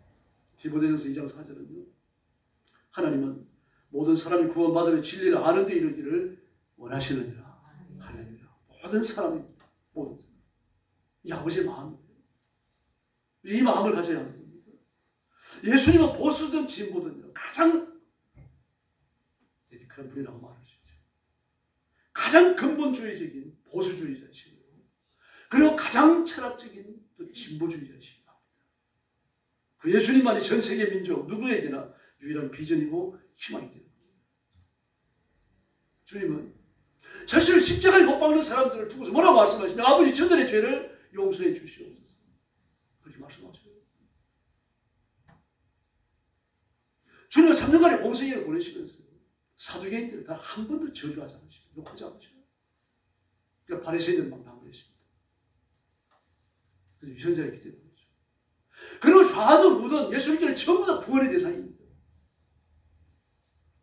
B: 디모데전서 2장 4절은요, 하나님은 모든 사람이 구원받으며 진리를 아는 데 이르기를 원하시느니라. 할렐루야. 모든 사람이, 모든 사람. 이 아버지의 마음입니다. 이 마음을 가져야 하는 겁니다. 예수님은 보수든 진보든 가장 그런 분이라고 말할 수 있죠. 가장 근본주의적인 보수주의자이시고 그리고 가장 철학적인 또 진보주의자이십니다. 그 예수님만이 전 세계 민족 누구에게나 유일한 비전이고 희망이 되는 겁니다. 주님은 자신을 십자가에 못 박는 사람들을 두고서 뭐라고 말씀하시냐? 아버지 저들의 죄를 용서해 주시옵소서. 그렇게 말씀하셔요. 주님은 3년간의 공생애를 보내시면서 사두개인들을 다 한 번도 저주하지 않으시고 욕하지 않으시고 그러니까 바리새인들은 막 나무랬습니다. 그래서 유전자였기 때문이죠. 그리고 좌든 우든 예수님께는 전부 다 구원의 대상입니다.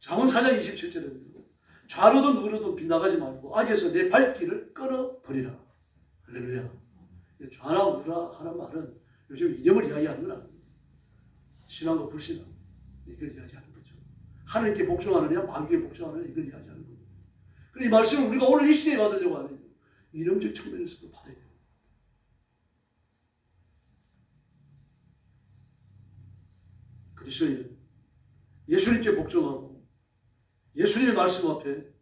B: 잠언 4장 27절에는 좌로든 우로든 빗나가지 말고 악에서 내 발길을 끊어버리라. 할렐루야. 좌나 우라 하는 말은 요즘 이념을 이야기하는 건 아닙니다. 신앙과 불신앙 이걸 이야기하는 거죠. 하나님께 복종하느냐 마귀에 복종하느냐 이걸 이야기하는 겁니다. 이 말씀을 우리가 오늘 이 시대에 받으려고 하는 이념적 측면에서도 받아야 돼요. 그리스도인은 예수님께 복종하고 예수님의 말씀 앞에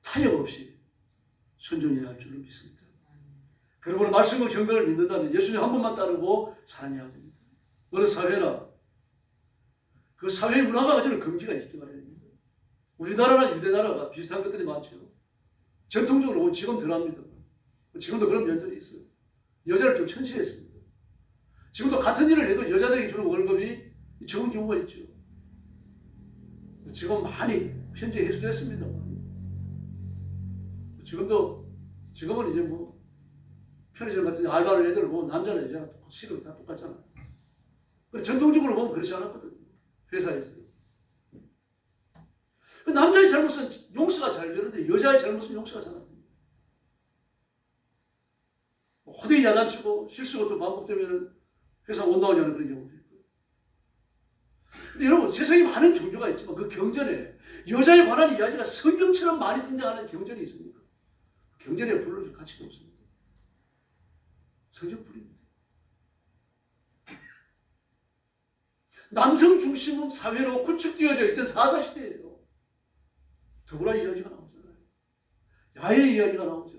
B: 타협 없이 순종해야 할 줄로 믿습니다. 그러므로 말씀과 경건을 믿는다면 예수님 한 번만 따르고 살아내야 됩니다. 어느 사회나 그 사회의 문화가 가지는 금기가 있기 마련입니다. 우리나라나 유대나라가 비슷한 것들이 많죠. 전통적으로 지금 덜합니다. 지금도 그런 면들이 있어요. 여자를 좀 천시했습니다. 지금도 같은 일을 해도 여자들에게 주는 월급이 적은 경우가 있죠. 지금 많이 현재 해소됐습니다. 지금은 이제 뭐 편의점 같은 알바를 애들 보면 남자나 여자나 실은 다 똑같잖아요. 전통적으로 보면 그렇지 않았거든요. 회사에서. 남자의 잘못은 용서가 잘 되는데 여자의 잘못은 용서가 잘 안 됩니다. 호되게 야단치고 실수가 좀 반복되면 회사 못 나오지 않는 그런 경우도 있고. 근데 여러분 세상에 많은 종교가 있지만 그 경전에 여자에 관한 이야기가 성경처럼 많이 등장하는 경전이 있습니까? 경전에 불러줄 가치가 없습니다. 성적불입니다. 남성 중심 사회로 구축되어져 있던 사사시대예요. 더불어 이야기가 나오잖아요. 야외 이야기가 나오죠.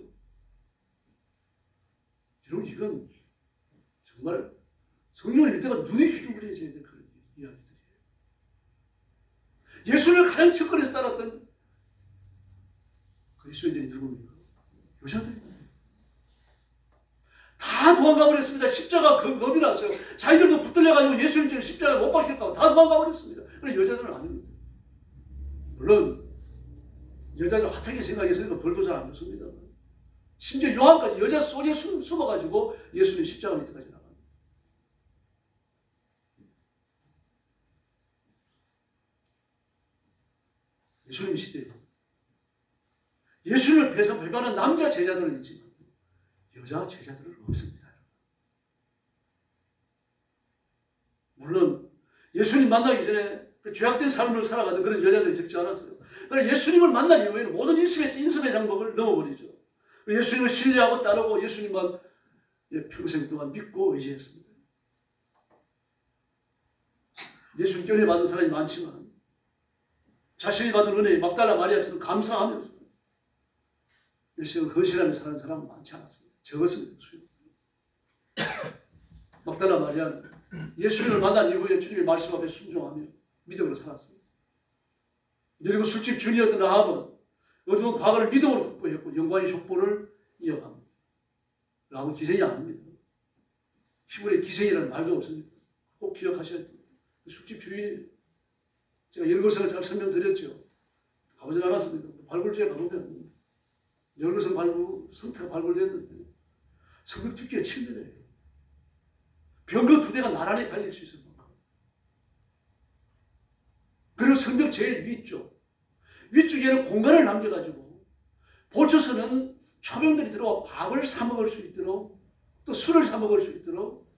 B: 여러분 이건 정말 성경을 읽을 때가 눈이 휘둥그레져야 될 그런 이야기들이에요. 예수를 가장 첫걸에서 따랐던 그리스도인들이 누굽니까? 여자들입니다. 다 도망가 버렸습니다. 십자가 겁이 났어요. 자기들도 붙들려가지고 예수님처럼 십자가에 못 박힐까 봐 다 도망가 버렸습니다. 그런데 여자들은 아닙니다. 물론 여자들 화창하게 생각했으니까 벌도 잘 안 줬습니다. 심지어 요한까지 여자 속에 숨어가지고 예수님 십자가 밑에까지 나갑니다. 예수님 시대에 예수님을 배반한 남자 제자들은 있지만 여자 제자들은 없습니다. 물론 예수님 만나기 전에 그 죄악된 삶을 살아가던 그런 여자들이 적지 않았어요. 그러나 예수님을 만난 이후에는 모든 인습의 장벽을 넘어버리죠. 예수님을 신뢰하고 따르고 예수님만 평생 동안 믿고 의지했습니다. 예수님께 은혜 받은 사람이 많지만 자신이 받은 은혜에 막달라 마리아처럼 감사하면서 일생을 헌신하며 사는 사람은 많지 않았습니다. 적었습니다. 막달라 마리아는 예수님을 만난 이후에 주님의 말씀 앞에 순종하며 믿음으로 살았습니다. 그리고 술집 주인이었던 라합은 어두운 과거를 믿음으로 극복했고 영광의 족보를 이어갑니다. 라합은 기생이 아닙니다. 히브리에 기생이라는 말도 없습니다. 꼭 기억하셔야 됩니다. 술집 주인이에요. 제가 여러 것을 잘 설명드렸죠. 가보진 않았습니다. 발굴지에 가보면 여러 것은 성태가 발굴됐는데 성벽 두께가 7m예요. 병거 2대가 나란히 달릴 수 있을 만큼. 그리고 성벽 제일 위쪽에는 공간을 남겨가지고 보초서는 초병들이 들어와 밥을 사 먹을 수 있도록 또 술을 사 먹을 수 있도록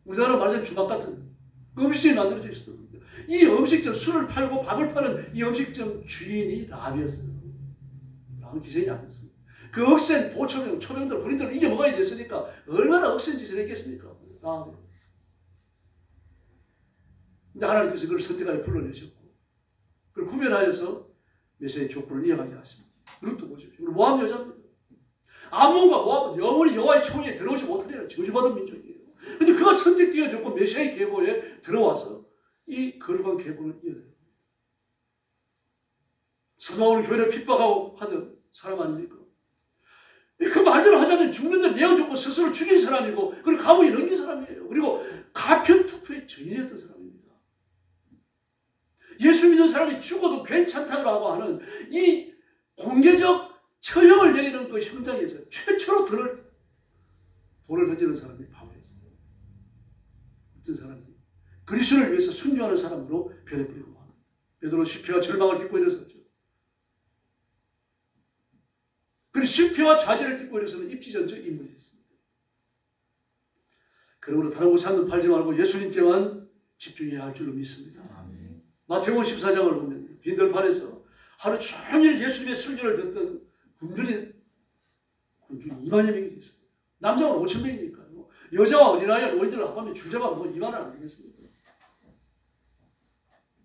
B: 우리나라 말하자면 주막 같은 음식점이 만들어져 있었습니다. 이 음식점, 술을 팔고 밥을 파는 이 음식점 주인이 라합이었어요. 라합은 기생이 아니었어요. 그 억센 보초병, 초병들, 군인들을 이겨먹어야 됐으니까 얼마나 억센 짓을 했겠습니까? 라합이. 근데 하나님께서 그걸 선택하여 불러내셨고 그걸 구별하여서 메시아의 족보를 이어가게 하십니다. 룻도 보십시오. 모함 여자입니다. 아몬과 모압은 영원히 여호와의 총에 들어오지 못하리라 저주받은 민족이에요. 그런데 그가 선택되어졌고 메시아의 계보에 들어와서 이 거룩한 계보를 이어요. 사도바울은 교회를 핍박하고 하던 사람 아닙니까? 그 말대로 하자면 죽는데 내어줬고 스스로 죽인 사람이고 그리고 감옥에 넘긴 사람이에요. 그리고 가편투표의 전인이었던 사람입니다. 예수 믿는 사람이 죽어도 괜찮다고 하는 이 공개적 처형을 내리는 그 현장에서 최초로 돌을 던지는 사람이 바울이었어요. 어떤 사람이 그리스도를 위해서 순교하는 사람으로 변해버리고 합니다. 베드로 실패와 절망을 딛고 일어섰죠. 그리고 실패와 좌절을 딛고 일어서는 입지전적 인물이 됐습니다. 그러므로 다른 곳에 한눈 팔지 말고 예수님께만 집중해야 할 줄로 믿습니다. 마태복음 14장을 보면 빈들판에서 하루 종일 예수님의 설교를 듣던 군중이 2만여 명이 있어요. 남자가 5천 명이니까요. 여자와 어린아이와 노인들을 합하면 줄자가 뭐 2만은 안 되겠습니까?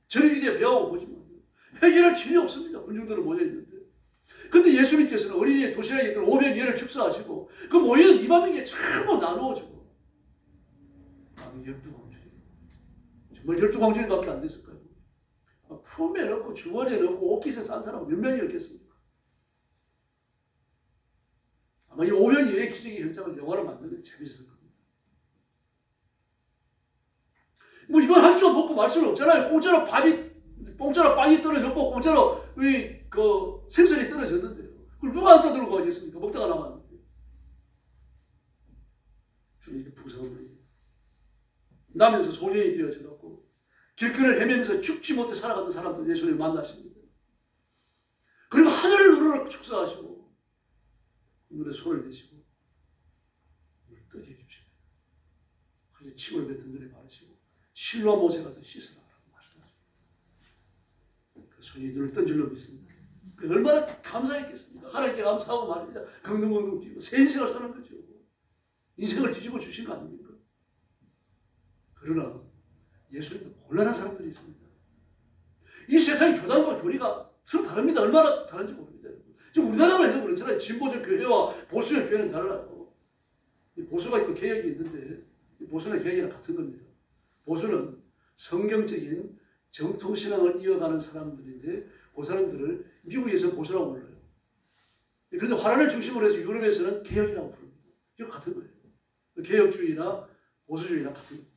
B: 저녁에 배우고 보지만 해결할 길이 없습니다. 군중들은 모여있는데. 근데 예수님께서는 어린이의 도시락에 있던 500여를 축사하시고 그 모여있는 2만 명에 전부 나누어주고 나는 12광주리 정말 12광주리밖에 안 됐을까요? 품에 넣고 주머니에 넣고 옷깃에 싼 사람 몇 명이었겠습니까? 아마 이 5년 이후의 기적의 현장을 영화를 만드는 게 재밌을 겁니다. 뭐 이번 한 끼만 먹고 말 수는 없잖아요. 공짜로 빵이 떨어졌고 공짜로 생선이 떨어졌는데요. 그걸 누가 안 싸들고 가겠습니까? 먹다가 남았는데. 저는 이게 부상을 나면서 소년이 되어져갖고 길거리를 헤매면서 죽지 못해 살아가던 사람들 예수님을 만나십니다. 그리고 하늘을 우러러 축사하시고 눈에 손을 대시고 눈을 뜨게 해주시고 그래서 침을 뱉은 눈에 바르시고 실로암 못에 가서 씻으라고 말씀하십니다. 그 손이 눈을 뜬 줄로 믿습니다. 얼마나 감사했겠습니까? 하나님께 감사하고 말입니다. 긍긍긍긍 뛰고 새 인생을 사는 거죠. 인생을 뒤집어 주신 거 아닙니까? 그러나 예수님도 곤란한 사람들이 있습니다. 이 세상의 교단과 교리가 서로 다릅니다. 얼마나 다른지 모릅니다. 지금 우리나라만 해도 그렇잖아요. 진보적 교회와 보수적 교회는 달라요. 보수가 있고 개혁이 있는데 보수나 개혁이랑 같은 겁니다. 보수는 성경적인 정통신앙을 이어가는 사람들인데 그 사람들을 미국에서 보수라고 불러요. 그런데 화란을 중심으로 해서 유럽에서는 개혁이라고 부릅니다. 이거 같은 거예요. 개혁주의나 보수주의나 같은 겁니다.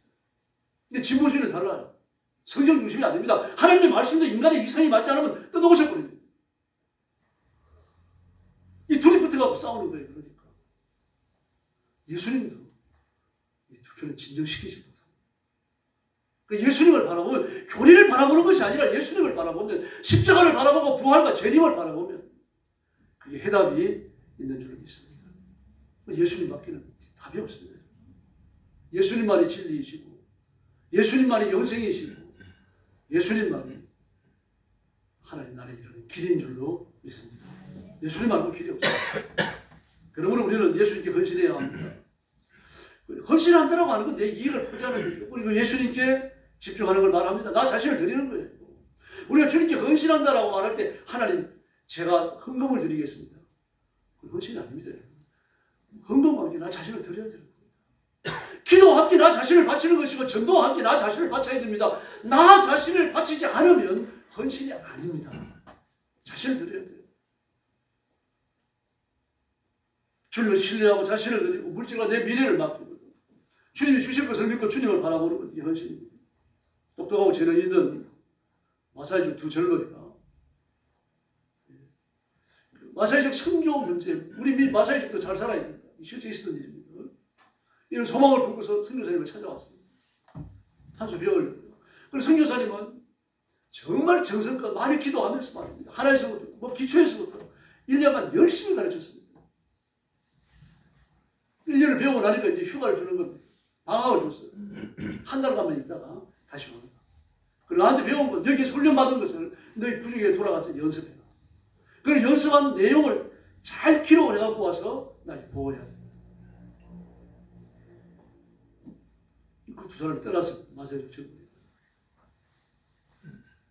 B: 근데 진보주의는 달라요. 성경 중심이 아닙니다. 하나님의 말씀도 인간의 이성이 맞지 않으면 뜯어고쳐 버립니다. 이 둘이 붙어가지고 싸우는 거예요. 그러니까 예수님도 이 두 편을 진정시키지 못합니다. 그러니까 예수님을 바라보면 교리를 바라보는 것이 아니라 예수님을 바라보면 십자가를 바라보고 부활과 재림을 바라보면 그게 해답이 있는 줄을 믿습니다. 예수님밖에는 답이 없습니다. 예수님만이 진리이시고 예수님만이 영생이시고 예수님만이 하나님 나라에 이르는 길인 줄로 믿습니다. 예수님 말고 길이 없습니다. 그러므로 우리는 예수님께 헌신해야 합니다. 헌신한다라고 하는 건 내 이익을 포기하는 거죠. 그리고 예수님께 집중하는 걸 말합니다. 나 자신을 드리는 거예요. 우리가 주님께 헌신한다라고 말할 때 하나님 제가 헌금을 드리겠습니다. 그건 헌신이 아닙니다. 헌금과 함께 나 자신을 드려야 되는 겁니다. 기도와 함께 나 자신을 바치는 것이고 전도와 함께 나 자신을 바쳐야 됩니다. 나 자신을 바치지 않으면 헌신이 아닙니다. 자신을 드려야 돼요. 주님을 신뢰하고 자신을 드리고 물질과 내 미래를 맡기고 주님이 주실 것을 믿고 주님을 바라보는 것이 헌신입니다. 똑똑하고 재능 있는 마사이족 두 절거리가 마사이족 선교 문제, 우리 마사이족도 잘 살아야 됩니다. 실제 있었던 일입니다. 이런 소망을 품고서 선교사님을 찾아왔습니다. 한수 배우려고요. 그래서 선교사님은 정말 정성껏 많이 기도하면서 말입니다. 하나에서부터, 기초에서부터 1년간 열심히 가르쳤습니다. 1년을 배우고 나니까 이제 휴가를 주는 겁니다. 방학을 줬어요. 한 달간만 있다가 다시 오는 거예요. 그리고 나한테 배운 건 여기에 훈련받은 것을 너희 부족에 돌아가서 연습해라. 그리고 연습한 내용을 잘 기록을 해갖고 와서 나에게 보고해야 돼. 그 두 사람이 떠나서 마사이족 전부예요.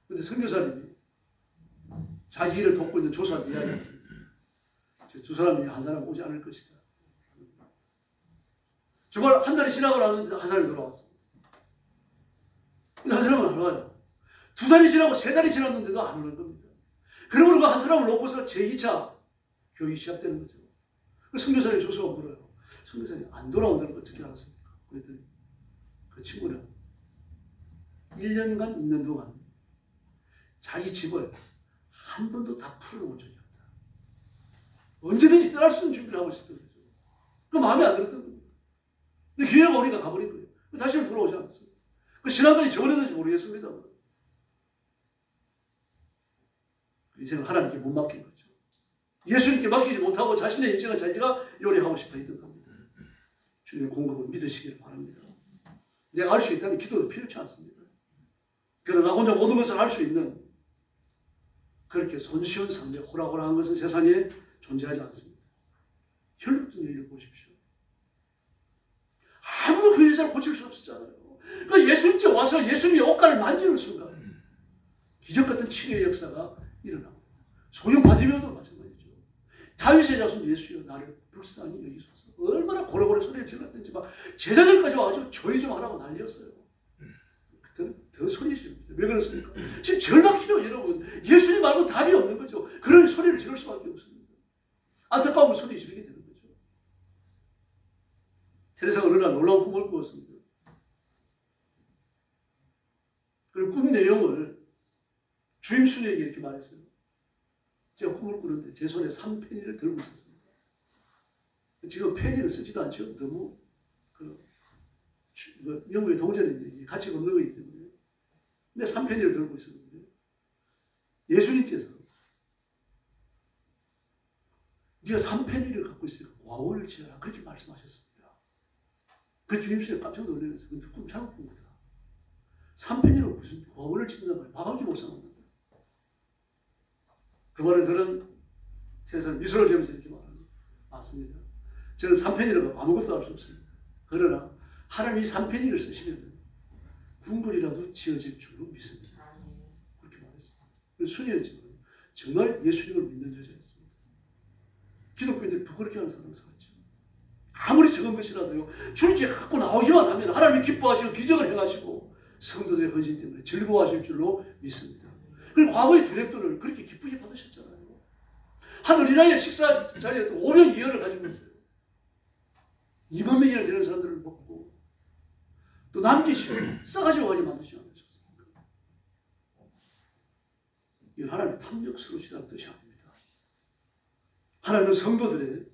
B: 근데 선교사님이 자기 일을 돕고 있는 조사를 이야기합니다. 두 사람이 한 사람 오지 않을 것이다. 정말 한 달이 지나고 나는데 한 사람이 돌아왔습니다. 근데 한 사람은 안 와요. 두 달이 지나고 세 달이 지났는데도 안 오는 겁니다. 그러므로 그 한 사람을 놓고서 제2차 교육이 시작되는 거죠. 선교사님 조사가 물어요. 선교사님 안 돌아온다는 거 어떻게 알았습니까? 그랬더니 그 친구는 1년간 있는 동안 자기 집을 한 번도 다 풀어놓은 적이 없다. 언제든지 떠날 수 있는 준비를 하고 있었던 거죠. 그 마음에 안 들었던 겁니다. 근데 기회가 오니까 가버린 거예요. 다시는 돌아오지 않았어요. 그 지난번에 저버렸는지 모르겠습니다. 인생을 하나님께 못 맡긴 거죠. 예수님께 맡기지 못하고 자신의 인생을 자기가 요리하고 싶어 했던 겁니다. 주님의 공급을 믿으시기를 바랍니다. 내가 알 수 있다면 기도도 필요치 않습니다. 그러나 혼자 모든 것을 알 수 있는 그렇게 손쉬운 삶에 호락호락한 것은 세상에 존재하지 않습니다. 혈육적인 일을 보십시오. 아무도 그 여자를 고칠 수 없었잖아요. 그 예수님께 와서 예수님의 옷가를 만지는 순간 기적 같은 치료의 역사가 일어나고, 소형 바디메오도 마찬가지죠. 다윗의 자손 예수여 나를 불쌍히 여기소서. 얼마나 고래고래 소리를 질렀든지 막 제자들까지 와가지고 조회 좀 하라고 난리였어요. 그때는 더 소리 지릅니다. 왜 그렇습니까? 지금 절박해요, 여러분. 예수님 말고 답이 없는 거죠. 그런 소리를 지를 수밖에 없습니다. 안타까운 소리 지르게 되는 거죠. 테레사가 어느 날 놀라운 꿈을 꾸었습니다. 그리고 꿈 내용을 주임 수녀에게 이렇게 말했어요. 제가 꿈을 꾸는데 제 손에 3페니를 들고 있었습니다. 지금 페니를 쓰지도 않죠. 너무 영국의 동전인데 가치가 없는 거기 때문에. 근데 3페니를 들고 있었는데 예수님께서 네가 3페니를 갖고 있으니까 와원을 지어라 그렇게 말씀하셨습니다. 그 주임수녀 깜짝 놀라면서 근데 꿈 잘못 꾼 거다. 3페니로 무슨 와원을 짓는단 말이야. 밥한끼 못 사먹는다. 그 말을 들은 세상 미소를 지으면서 이렇게 말합니다. 맞습니다. 저는 3페니로 아무것도 할 수 없습니다. 그러나 하나님이 3페니를 쓰시면 궁궐이라도 지어질 줄로 믿습니다. 그렇게 말했습니다. 순이었지만 정말 예수님을 믿는 여자였습니다. 기독교인들이 부끄럽게 하는 사람을 살았죠. 아무리 적은 것이라도요. 주님께 갖고 나오기만 하면 하나님이 기뻐하시고 기적을 행하시고 성도들의 헌신 때문에 즐거워하실 줄로 믿습니다. 그리고 과거의 디렉터를 그렇게 기쁘게 받으셨잖아요. 한 어린아이의 식사 자리에 또 5명 2열을 가지고 있어요. 2만 명이나 되는 사람들을 먹고 또 남기시고 싸가지고 가지 만드시지 않으셨습니까? 이건 하나님의 탐욕스러우시다는 뜻이 아닙니다. 하나님은 성도들이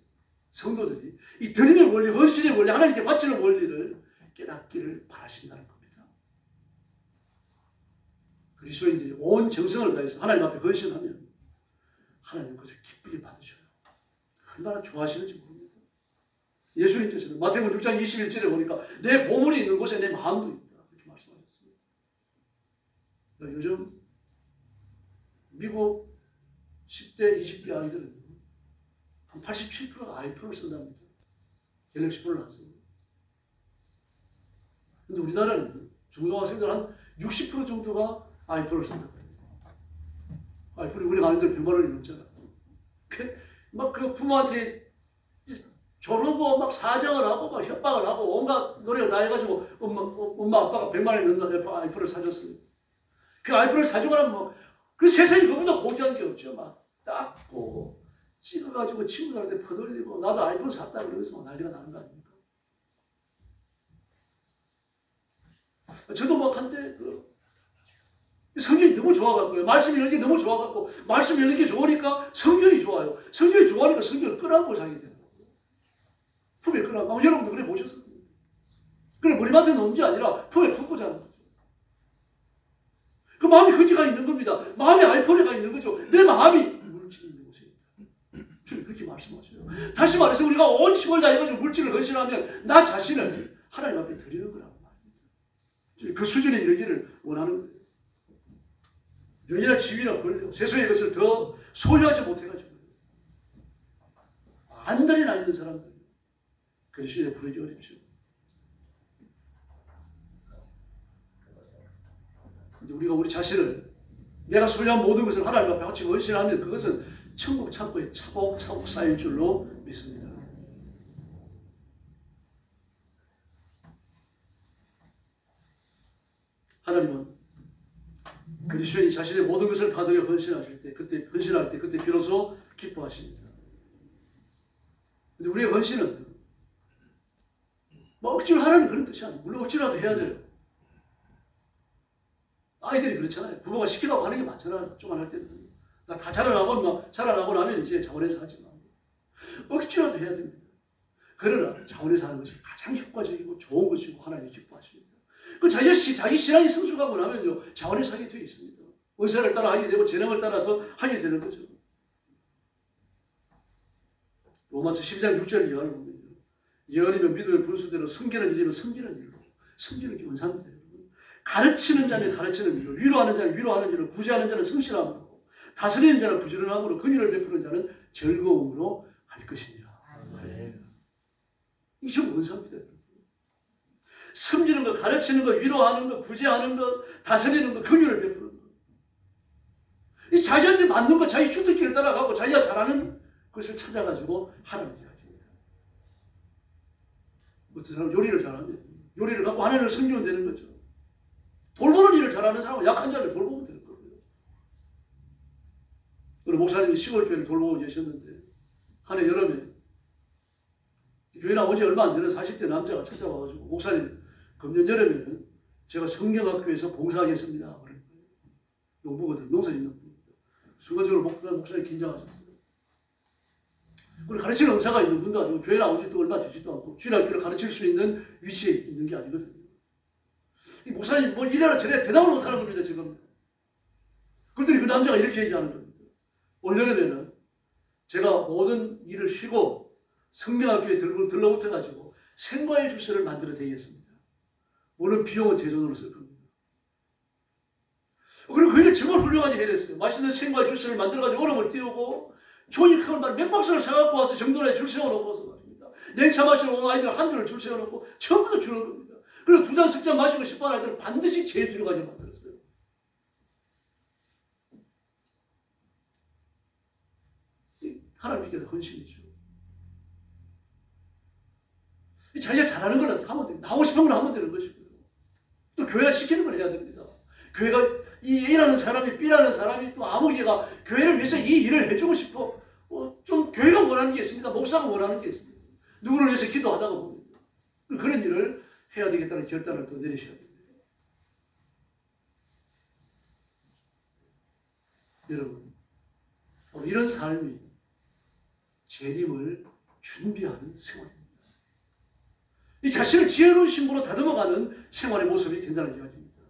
B: 이 드림의 원리, 헌신의 원리, 하나님께 바치는 원리를 깨닫기를 바라신다는 겁니다. 그리스도인들이 온 정성을 다해서 하나님 앞에 헌신하면 하나님 그것을 기쁘게 받으셔요. 얼마나 좋아하시는지 모릅니다. 예수님께서는 마태복음 6장 21절에 보니까 내 보물이 있는 곳에 내 마음도 있다. 이렇게 말씀하셨습니다. 요즘 미국 10대, 20대 아이들은 한 87%가 아이폰을 쓴답니다. 갤럭시 폰을 안 씁니다. 근데 우리나라는 중고등학생들 한 60% 정도가 아이폰을 쓴다고 해요. 아이폰이 우리가 아는 대로 100만 원이 넘잖아. 막 그 부모한테 조르고 막 사정을 하고 막 협박을 하고 온갖 노력을 다 해가지고 엄마 아빠가 100만 원이 넘는 아이폰을 사줬습니다. 그 아이폰을 사주고 나면 뭐 그 세상에 그보다 고귀한 게 없죠. 막 닦고 찍어가지고 친구들한테 퍼돌리고 나도 아이폰 샀다 그러면서 막 난리가 나는 거 아닙니까? 저도 막 한때 성경이 너무 좋아갖고요. 말씀 읽는 게 너무 좋아갖고 말씀 읽는 게 좋으니까 성경이 좋아요. 성경이 좋아하니까 성경을 끌어안고 자게 되는 거예요. 품에 끌어안고. 여러분도 그래 보셨어요? 그래 머리맡에 놓은 게 아니라 품에 품고 자는 거죠. 그 마음이 거기가 있는 겁니다. 마음이 아이폰에 가 있는 거죠. 내 마음이 물질이 있는 곳에 있다. 주님 그렇게 말씀하셔요. 다시 말해서 우리가 온 힘을 다해가지고 물질을 헌신하면 나 자신을 하나님 앞에 드리는 거라고 말합니다. 그 수준에 이르기를 원하는 거예요. 명예나 지위나 권력, 세상의 것을 더 소유하지 못해가지고 안달이 나 있는 사람들 그리스도에 부르기 어렵죠. 근데 우리가 우리 자신을 내가 소유한 모든 것을 하나님 앞에 같이 헌신하면 그것은 천국 창고에 차곡차곡 쌓일 줄로 믿습니다. 하나님은 그리스도인이 자신의 모든 것을 다 드려 헌신하실 때, 그때 비로소 기뻐하십니다. 근데 우리의 헌신은 뭐 억지로 하라는 그런 뜻이 아니에요. 물론 억지로라도 해야 돼요. 아이들이 그렇잖아요. 부모가 시키라고 하는 게 많잖아요. 조금만 할 때는. 나 다 자라나고 나면 이제 자원해서 하지만 억지로라도 해야 됩니다. 그러나 자원해서 하는 것이 가장 효과적이고 좋은 것이고 하나님이 기뻐하십니다. 그 자기 신앙이 성숙하고 나면요 자원해서 하게 되어 있습니다. 은사를 따라 하게 되고 재능을 따라서 하게 되는 거죠. 로마서 12장 6절 이하를 보면요. 예언이면 믿음의 분수대로 섬기는 일이면 섬기는 일로 섬기는 게 은사입니다. 가르치는 자는 가르치는 일로 위로하는 자는 위로하는 일로 구제하는 자는 성실함으로 다스리는 자는 부지런함으로 긍휼을 베푸는 자는 즐거움으로 할 것이니라. 이게 좀 원사입니다. 섬기는 것, 가르치는 것, 위로하는 것, 구제하는 것, 다스리는 것, 긍휼을 베푸는 것. 이 자기한테 맞는 것, 자기 주특기를 따라가고 자기가 잘하는 것을 찾아가지고 하는 이야기입니다. 어떤 사람은 요리를 잘합니다. 요리를 갖고 하나님을 섬기면 되는 거죠. 돌보는 일을 잘하는 사람은 약한 자를 돌보면 되는 거고요. 오늘 목사님이 시골교회를 돌보고 계셨는데 한 해 여름에 교회 나온 지 얼마 안 되는 40대 남자가 찾아와가지고 목사님 금년 여름에는 제가 성경학교에서 봉사하겠습니다. 그런 거예요. 농부거든. 농사 있는 분입니다. 순간적으로 목사님이 긴장하셨어요. 우리 가르치는 은사가 있는 분도 아니고 교회 나온 지도 얼마 되지도 않고 주일학교를 가르칠 수 있는 위치에 있는 게 아니거든요. 이 목사님 뭐 이래라 저래라 대답을 못하는 겁니다. 지금. 그랬더니 그 남자가 이렇게 얘기하는 겁니다. 올여름에는 제가 모든 일을 쉬고 성경학교에 들러붙어가지고 생과일 주스를 만들어 드리겠습니다. 물론 비용은 대전으로 쓸 겁니다. 그리고 그 일을 정말 훌륭하게 해냈어요. 맛있는 생과일 주스를 만들어가지고 얼음을 띄우고 종이 큰 말 몇 박스를 사갖고 와서 정돈에 줄 세워놓고서 말입니다. 냉차 마시러 오는 아이들 한 줄을 줄 세워놓고 처음부터 주는 겁니다. 그리고 2잔, 3잔 마시고 싶어하는 아이들은 반드시 제일 뒤로 가게 만들었어요. 하나님께 헌신이죠. 자기가 잘하는 걸 하면 됩니다. 하고 싶은 걸 하면 되는 것이고요. 또 교회가 시키는 걸 해야 됩니다. 교회가 이 A라는 사람이 B라는 사람이 또 아무개가 교회를 위해서 이 일을 해주고 싶어. 좀 교회가 원하는 게 있습니다. 목사가 원하는 게 있습니다. 누구를 위해서 기도하다가 봅니다. 그런 일을 해야 되겠다는 결단을 또 내리셔야 됩니다. 여러분, 이런 삶이 재림을 준비하는 생활입니다. 이 자신을 지혜로운 신부로 다듬어가는 생활의 모습이 된다는 이야기입니다.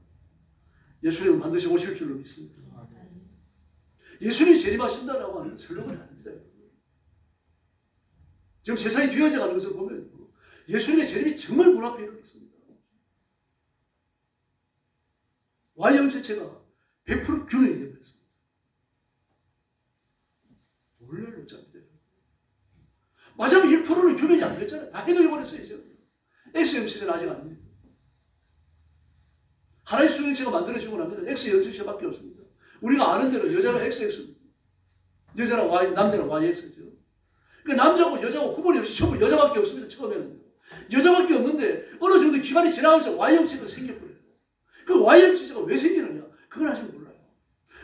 B: 예수님은 반드시 오실 줄로 믿습니다. 예수님이 재림하신다라고 하는 설명을 합니다. 지금 세상이 뒤어져가는 것을 보면 예수님의 재림이 정말 문 앞에 이르고 있습니다. Y형체체가 100% 균형이 되어버렸습니다. 놀랄 노자입니다. 마지막 1%는 균형이 안 됐잖아요. 다 해독해버렸어요. 이제. X형체체는 아직 아닙니다. 하나의 수형체가 만들어지고 나면 X형체체밖에 없습니다. 우리가 아는 대로 여자는 XX입니다. 여자는 Y, 남자는 YX죠. 그러니까 남자고 여자고 구분이 없이 전부 여자밖에 없습니다. 처음에는. 여자밖에 없는데 어느 정도 기간이 지나가면서 Y형체가 생겨버려요. 그 Y형체가 왜 생기느냐? 그건 아직 몰라요.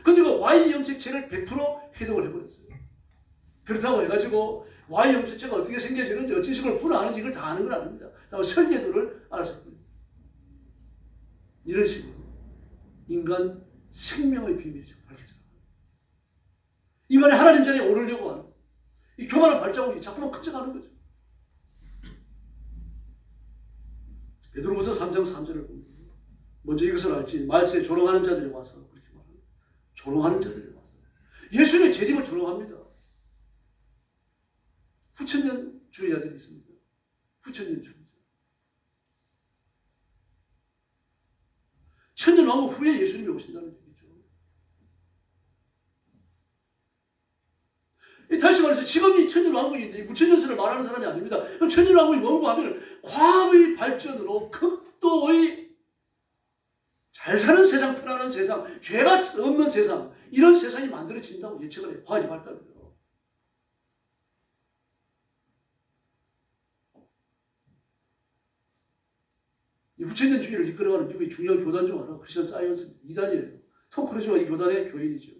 B: 근데 그 Y형체체를 100% 해독을 해버렸어요. 그렇다고 해가지고 Y형체체가 어떻게 생겨지는지 어떤 식으로 분화하는지 이걸 다 아는 건 아닙니다. 다만 설계도를 알았을 뿐입니다. 이런 식으로 인간 생명의 비밀이 밝혀져요. 인간이 하나님 자리에 오르려고 하는 이 교만한 발자국이 자꾸만 커져가는 거죠. 베드로후서 3장 3절을 봅니다. 먼저 이것을 알지 말세에 조롱하는 자들이 와서 그렇게 말합니다. 조롱하는 자들이 와서 예수님의 재림을 조롱합니다. 후천년주의자들이 있습니다. 후천년주의자. 천년왕국 후에 예수님이 오신다는 얘기죠. 다시 말해서 지금 이 천년왕국인데 무천년설을 말하는 사람이 아닙니다. 그럼 천년왕국이 뭔가 하면 과학의 발전으로 극도의 잘 사는 세상, 편안한 세상, 죄가 없는 세상, 이런 세상이 만들어진다고 예측을 해요. 과학이 발달돼요. 이 후천년주의를 이끌어가는 미국의 중요한 교단 중 하나가 크리스천 사이언스 2단이에요. 톰 크루즈가 이 교단의 교인이죠.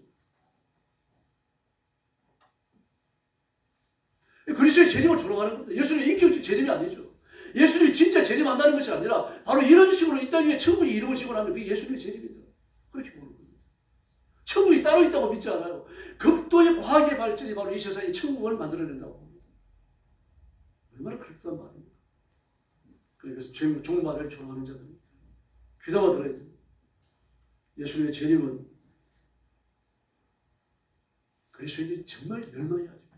B: 그리스도의 재림을 조롱하는 겁니다. 예수님의 인격적 재림이 아니죠. 예수님이 진짜 재림한다는 것이 아니라 바로 이런 식으로 이 땅 위에 천국이 이루어지고 나면 그게 예수님의 재림이다. 그렇게 보는 겁니다. 천국이 따로 있다고 믿지 않아요. 극도의 과학의 발전이 바로 이 세상에 천국을 만들어낸다고 봅니다. 얼마나 그렇단 말입니다. 그래서 종말을 조롱하는 자들입니다. 귀담아 들어야 됩니다. 예수님의 재림은 그리스도인이 정말 열망해야 됩니다.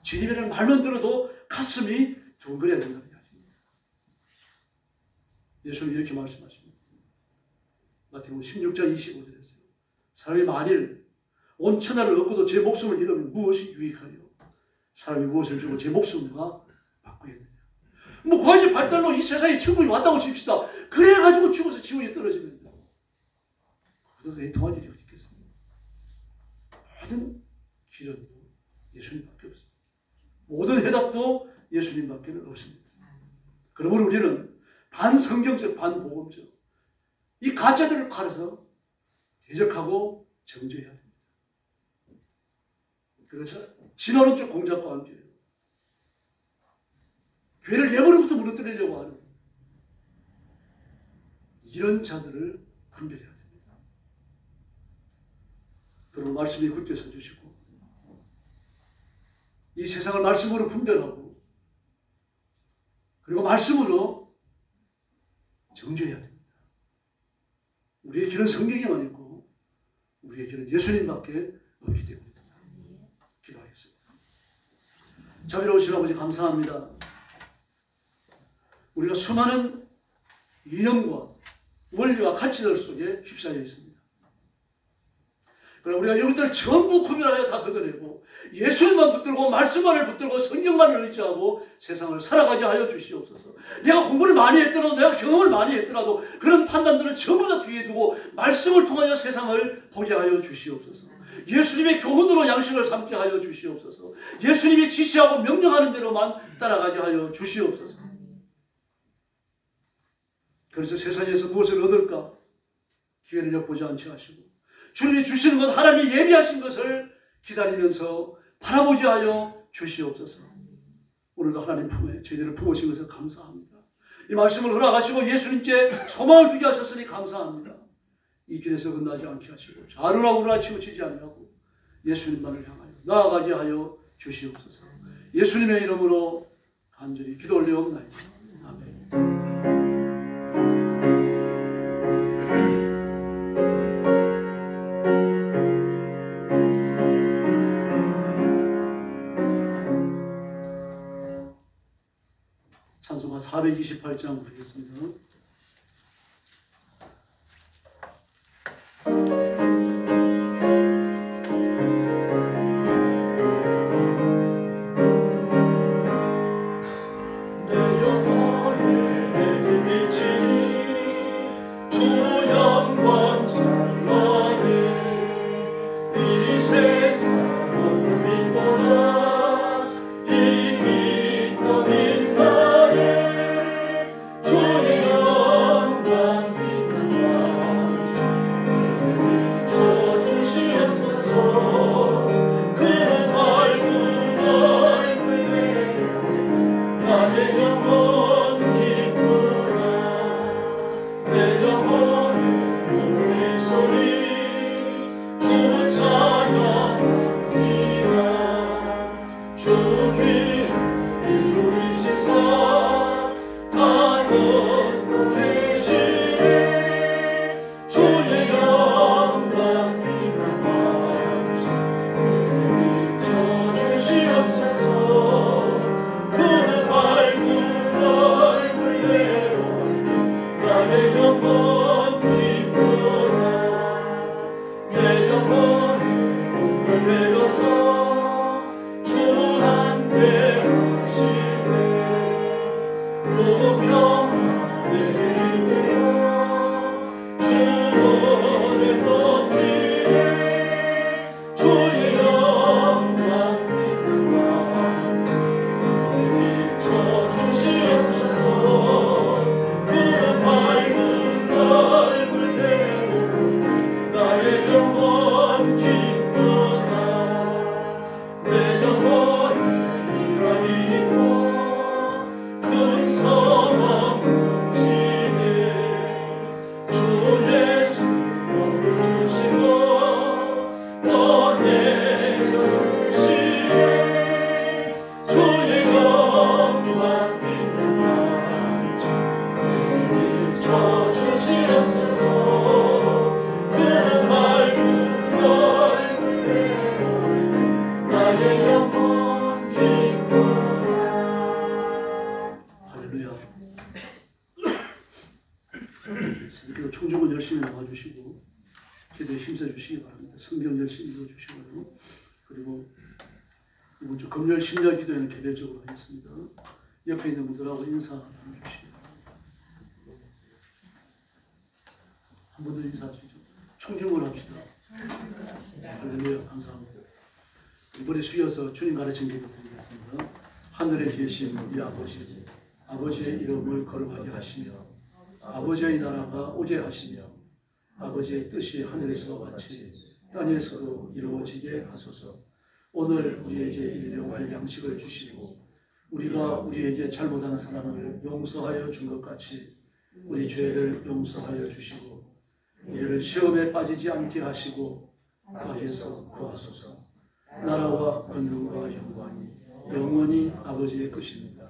B: 재림이라는 말만 들어도 가슴이 두근거려야 된다는 이야기입니다. 예수님이 이렇게 말씀하십니다. 마태복음 16장 25절에서 사람이 만일 온 천하를 얻고도 제 목숨을 잃으면 무엇이 유익하리요? 사람이 무엇을 주고 제 목숨과 바꾸겠느냐? 뭐 과학의 발달로 이 세상에 천국이 왔다고 칩시다. 그래가지고 죽어서 지옥에 떨어지면 그것에 통할 일이 어디 있겠습니까? 모든 길은 예수님밖에 없습니다. 모든 해답도 예수님밖에 없습니다. 그러므로 우리는 반성경적, 반복음적 이 가짜들을 갈아서 대적하고 정죄해야 됩니다. 그래서 진화론적 공작과 함께 교회를 예물로부터 무너뜨리려고 하는 이런 자들을 분별해야 됩니다. 그리고 말씀이 굳게 서주시고 이 세상을 말씀으로 분별하고 그리고 말씀으로 정죄해야 됩니다. 우리의 길은 성경에만 있고 우리의 길은 예수님밖에 없기 때문입니다. 기도하겠습니다. 자비로우신 아버지 감사합니다. 우리가 수많은 이념과 원리와 가치들 속에 휩싸여 있습니다. 그러나 우리가 이것들을 전부 구별하여 다 걷어내고 예수님만 붙들고 말씀만을 붙들고 성경만을 의지하고 세상을 살아가게 하여 주시옵소서. 내가 공부를 많이 했더라도 내가 경험을 많이 했더라도 그런 판단들을 전부 다 뒤에 두고 말씀을 통하여 세상을 보게 하여 주시옵소서. 예수님의 교훈으로 양식을 삼게 하여 주시옵소서. 예수님이 지시하고 명령하는 대로만 따라가게 하여 주시옵소서. 그래서 세상에서 무엇을 얻을까? 기회를 엿보지 않게 하시고 주님이 주시는 것, 하나님이 예비하신 것을 기다리면서 바라보게 하여 주시옵소서. 오늘도 하나님 품에 저희들을 품으신 것을 감사합니다. 이 말씀을 허락하시고 예수님께 소망을 두게 하셨으니 감사합니다. 이 길에서 끝나지 않게 하시고 자루라고나 치우치지 아니하고 예수님만을 향하여 나아가게 하여 주시옵소서. 예수님의 이름으로 간절히 기도 올리옵나이다. 아멘. 찬송가 428장 부르겠습니다.
C: 주한테 하시네
B: 금요일 심야 기도회는 개별적으로 하겠습니다. 옆에 있는 분들하고 인사 나눠주시고 한 번 더 인사하시죠. 총중을 합시다. 할렐루야. 감사합니다. 머리 숙여서 주님 가르친 기도 드리겠습니다. 하늘에 계신 우리 아버지, 아버지의 이름을 거룩하게 하시며 아버지의 나라가 오게 하시며 아버지의 뜻이 하늘에서와 같이 땅에서도 이루어지게 하소서. 오늘 우리에게 일용할 양식을 주시고 우리가 우리에게 잘못한 사람을 용서하여 준 것 같이 우리 죄를 용서하여 주시고 우리를 시험에 빠지지 않게 하시고 악에서 구하소서. 나라와 권능과 영광이 영원히 아버지의 것입니다.